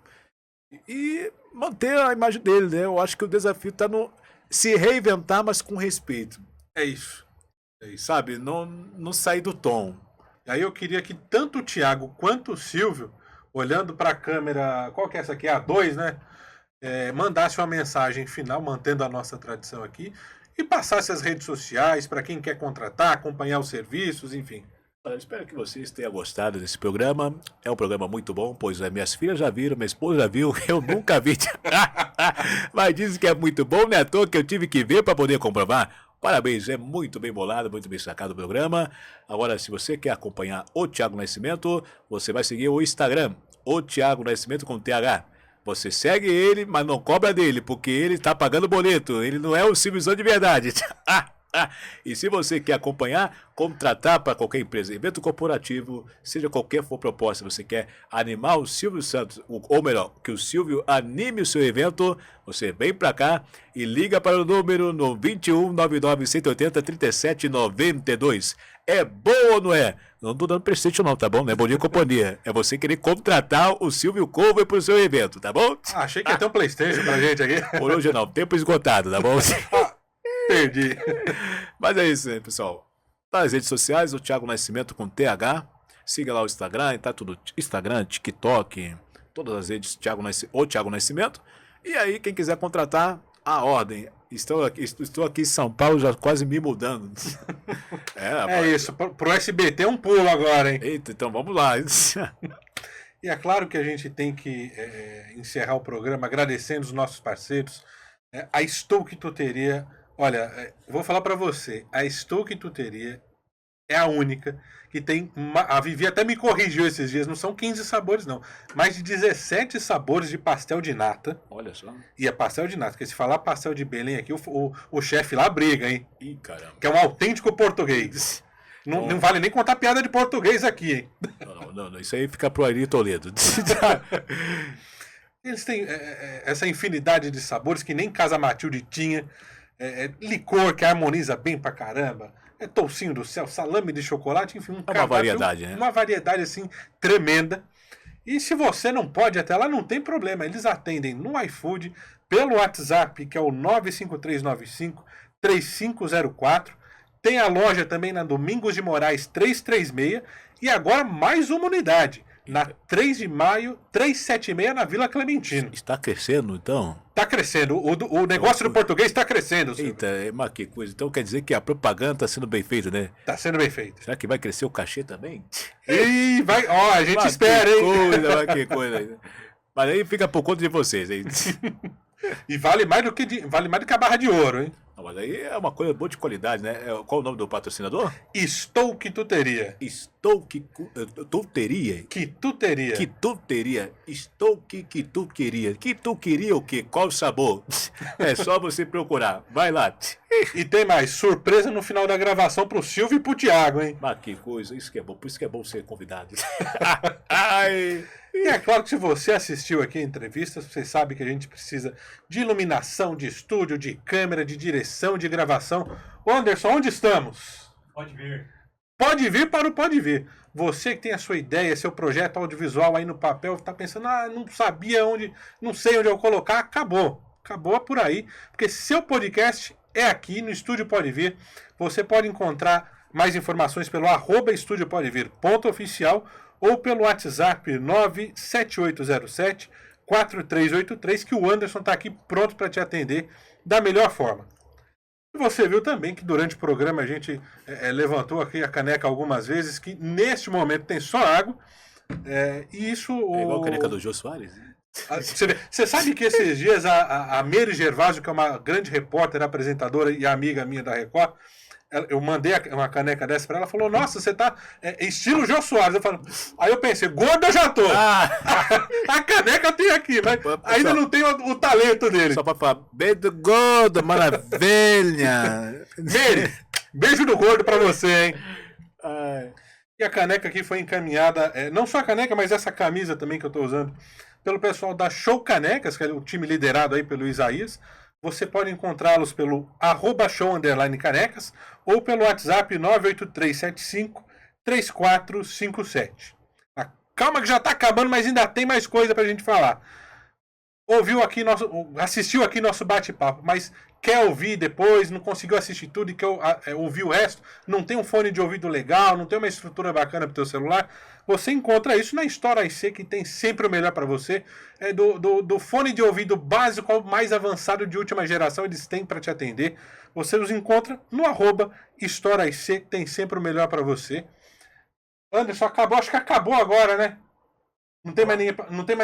E manter a imagem dele, né? Eu acho que o desafio está no se reinventar, mas com respeito. É isso. É isso. Sabe? Não sair do tom. Aí eu queria que tanto o Thiago quanto o Silvio, olhando para a câmera, qual que é essa aqui? A2, né? Mandasse uma mensagem final, mantendo a nossa tradição aqui, e passasse as redes sociais para quem quer contratar, acompanhar os serviços, enfim. Eu espero que vocês tenham gostado desse programa. É um programa muito bom, pois minhas filhas já viram, minha esposa já viu, eu nunca vi. Mas dizem que é muito bom, né? À toa que eu tive que ver para poder comprovar. Parabéns, é muito bem bolado, muito bem sacado o programa. Agora, se você quer acompanhar o Thiago Nascimento, você vai seguir o Instagram, o Thiago Nascimento com TH. Você segue ele, mas não cobra dele, porque ele está pagando boleto. Ele não é o Silvizão de verdade. E se você quer acompanhar, contratar para qualquer empresa, evento corporativo, seja qualquer for proposta, você quer animar o Silvio Santos, ou melhor, que o Silvio anime o seu evento, você vem para cá e liga para o número no 21 99 180 37 92. É bom ou não é? Não tô dando presente não, tá bom? Não é bom dia companhia. É você querer contratar o Silvio Cover pro seu evento, tá bom? Achei que ia ter um PlayStation pra gente aqui. Por hoje não, tempo esgotado, tá bom? Perdi. Mas é isso aí, pessoal. Nas redes sociais, o Thiago Nascimento com TH. Siga lá o Instagram, tá tudo Instagram, TikTok, todas as redes o Thiago Nascimento. E aí, quem quiser contratar, a ordem. Estou aqui em São Paulo, já quase me mudando. Isso, pro SBT é um pulo agora, hein? Eita, então vamos lá. E é claro que a gente tem que encerrar o programa agradecendo os nossos parceiros. A Stoke Tuteria. Olha, vou falar para você, a Stoke Tuteria é a única que tem... A Vivi até me corrigiu esses dias, não são 15 sabores não, mais de 17 sabores de pastel de nata. Olha só. E é pastel de nata, porque se falar pastel de Belém aqui, o chefe lá briga, hein? Ih, caramba. Que é um autêntico português. Não vale nem contar piada de português aqui, hein? Não, isso aí fica pro Ari Toledo. Eles têm essa infinidade de sabores que nem Casa Matilde tinha. Licor que harmoniza bem pra caramba. Toucinho do céu, salame de chocolate, enfim. Uma variedade, né? Uma variedade, assim, tremenda. E se você não pode até lá, não tem problema. Eles atendem no iFood, pelo WhatsApp, que é o 95395-3504. Tem a loja também na Domingos de Moraes 336. E agora mais uma unidade. Na 3 de maio, 376, na Vila Clementino. Está crescendo, então? Está crescendo. O negócio do português está crescendo. Eita, mas que coisa. Então quer dizer que a propaganda está sendo bem feita, né? Está sendo bem feita. Será que vai crescer o cachê também? Ih, vai. Ó, a gente espera, hein? Que coisa. Mas aí fica por conta de vocês, hein? E vale mais do que a barra de ouro, hein? Não, mas aí é uma coisa boa de qualidade, né? Qual o nome do patrocinador? Stoke Tuteria. Stoke Tuteria? Quituteria. Quituteria. Stoke Quituteria. Que tu queria o quê? Qual o sabor? É só você procurar. Vai lá. E tem mais, surpresa no final da gravação pro Silvio e pro Thiago, hein? Mas que coisa, isso que é bom. Por isso que é bom ser convidado. Ai... E é claro que se você assistiu aqui a entrevista, você sabe que a gente precisa de iluminação, de estúdio, de câmera, de direção, de gravação. Anderson, onde estamos? Pode vir. Pode vir para o Pode Vir. Você que tem a sua ideia, seu projeto audiovisual aí no papel, está pensando, não sabia onde, não sei onde eu colocar, acabou. Acabou por aí, porque seu podcast é aqui no Estúdio Pode Vir. Você pode encontrar mais informações pelo @estudiopodevir.oficial ou pelo WhatsApp 97807-4383, que o Anderson está aqui pronto para te atender da melhor forma. E você viu também que durante o programa a gente levantou aqui a caneca algumas vezes, que neste momento tem só água, e isso... É igual a caneca do Jô Soares, né? Você sabe que esses dias a Mary Gervásio, que é uma grande repórter, apresentadora e amiga minha da Record, Eu mandei uma caneca dessa pra ela, falou, nossa, você tá estilo Jô Soares. Eu falo, aí eu pensei, gordo eu já tô. A caneca eu tenho aqui, mas ainda não tenho o talento dele. Só pra falar, beijo gordo, maravilha. Beijo do gordo pra você, hein? E a caneca aqui foi encaminhada, não só a caneca, mas essa camisa também que eu tô usando, pelo pessoal da Show Canecas, que é o time liderado aí pelo Isaías. Você pode encontrá-los pelo @show_canecas ou pelo WhatsApp 983753457. Calma que já tá acabando, mas ainda tem mais coisa pra gente falar. Assistiu aqui nosso bate-papo, mas quer ouvir depois, não conseguiu assistir tudo e quer ouvir o resto, não tem um fone de ouvido legal, não tem uma estrutura bacana pro teu celular, você encontra isso na Store IC, que tem sempre o melhor para você. Do fone de ouvido básico ao mais avançado de última geração, eles têm para te atender. Você os encontra no @Store IC, que tem sempre o melhor para você. Anderson, acabou, acho que acabou agora, né? Não tem mais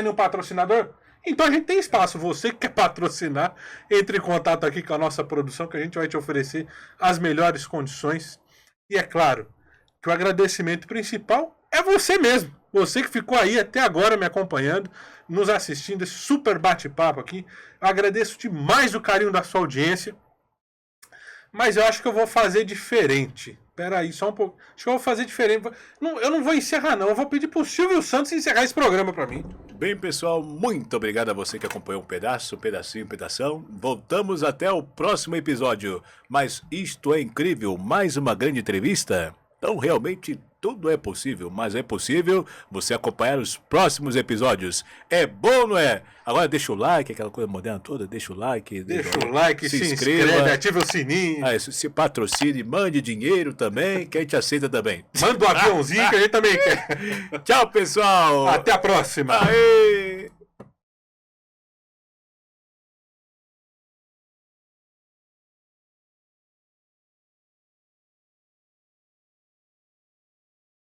nenhum patrocinador? Então a gente tem espaço. Você que quer patrocinar, entre em contato aqui com a nossa produção, que a gente vai te oferecer as melhores condições. E é claro que o agradecimento principal é você mesmo. Você que ficou aí até agora me acompanhando, nos assistindo, esse super bate-papo aqui. Eu agradeço demais o carinho da sua audiência. Mas eu acho que eu vou fazer diferente. Pera aí, só um pouco. Acho que eu vou fazer diferente. Eu não vou encerrar, não. Eu vou pedir pro Silvio Santos encerrar esse programa pra mim. Bem, pessoal, muito obrigado a você que acompanhou um pedaço, um pedacinho, um pedação. Voltamos até o próximo episódio. Mas isto é incrível, mais uma grande entrevista. Então, realmente, tudo é possível, mas é possível você acompanhar os próximos episódios. É bom, não é? Agora deixa o like, aquela coisa moderna toda, deixa o like. Deixa o like, se inscreve, ativa o sininho. Se patrocine, mande dinheiro também, que a gente aceita também. Manda um aviãozinho que a gente também quer. Tchau, pessoal. Até a próxima. Aê!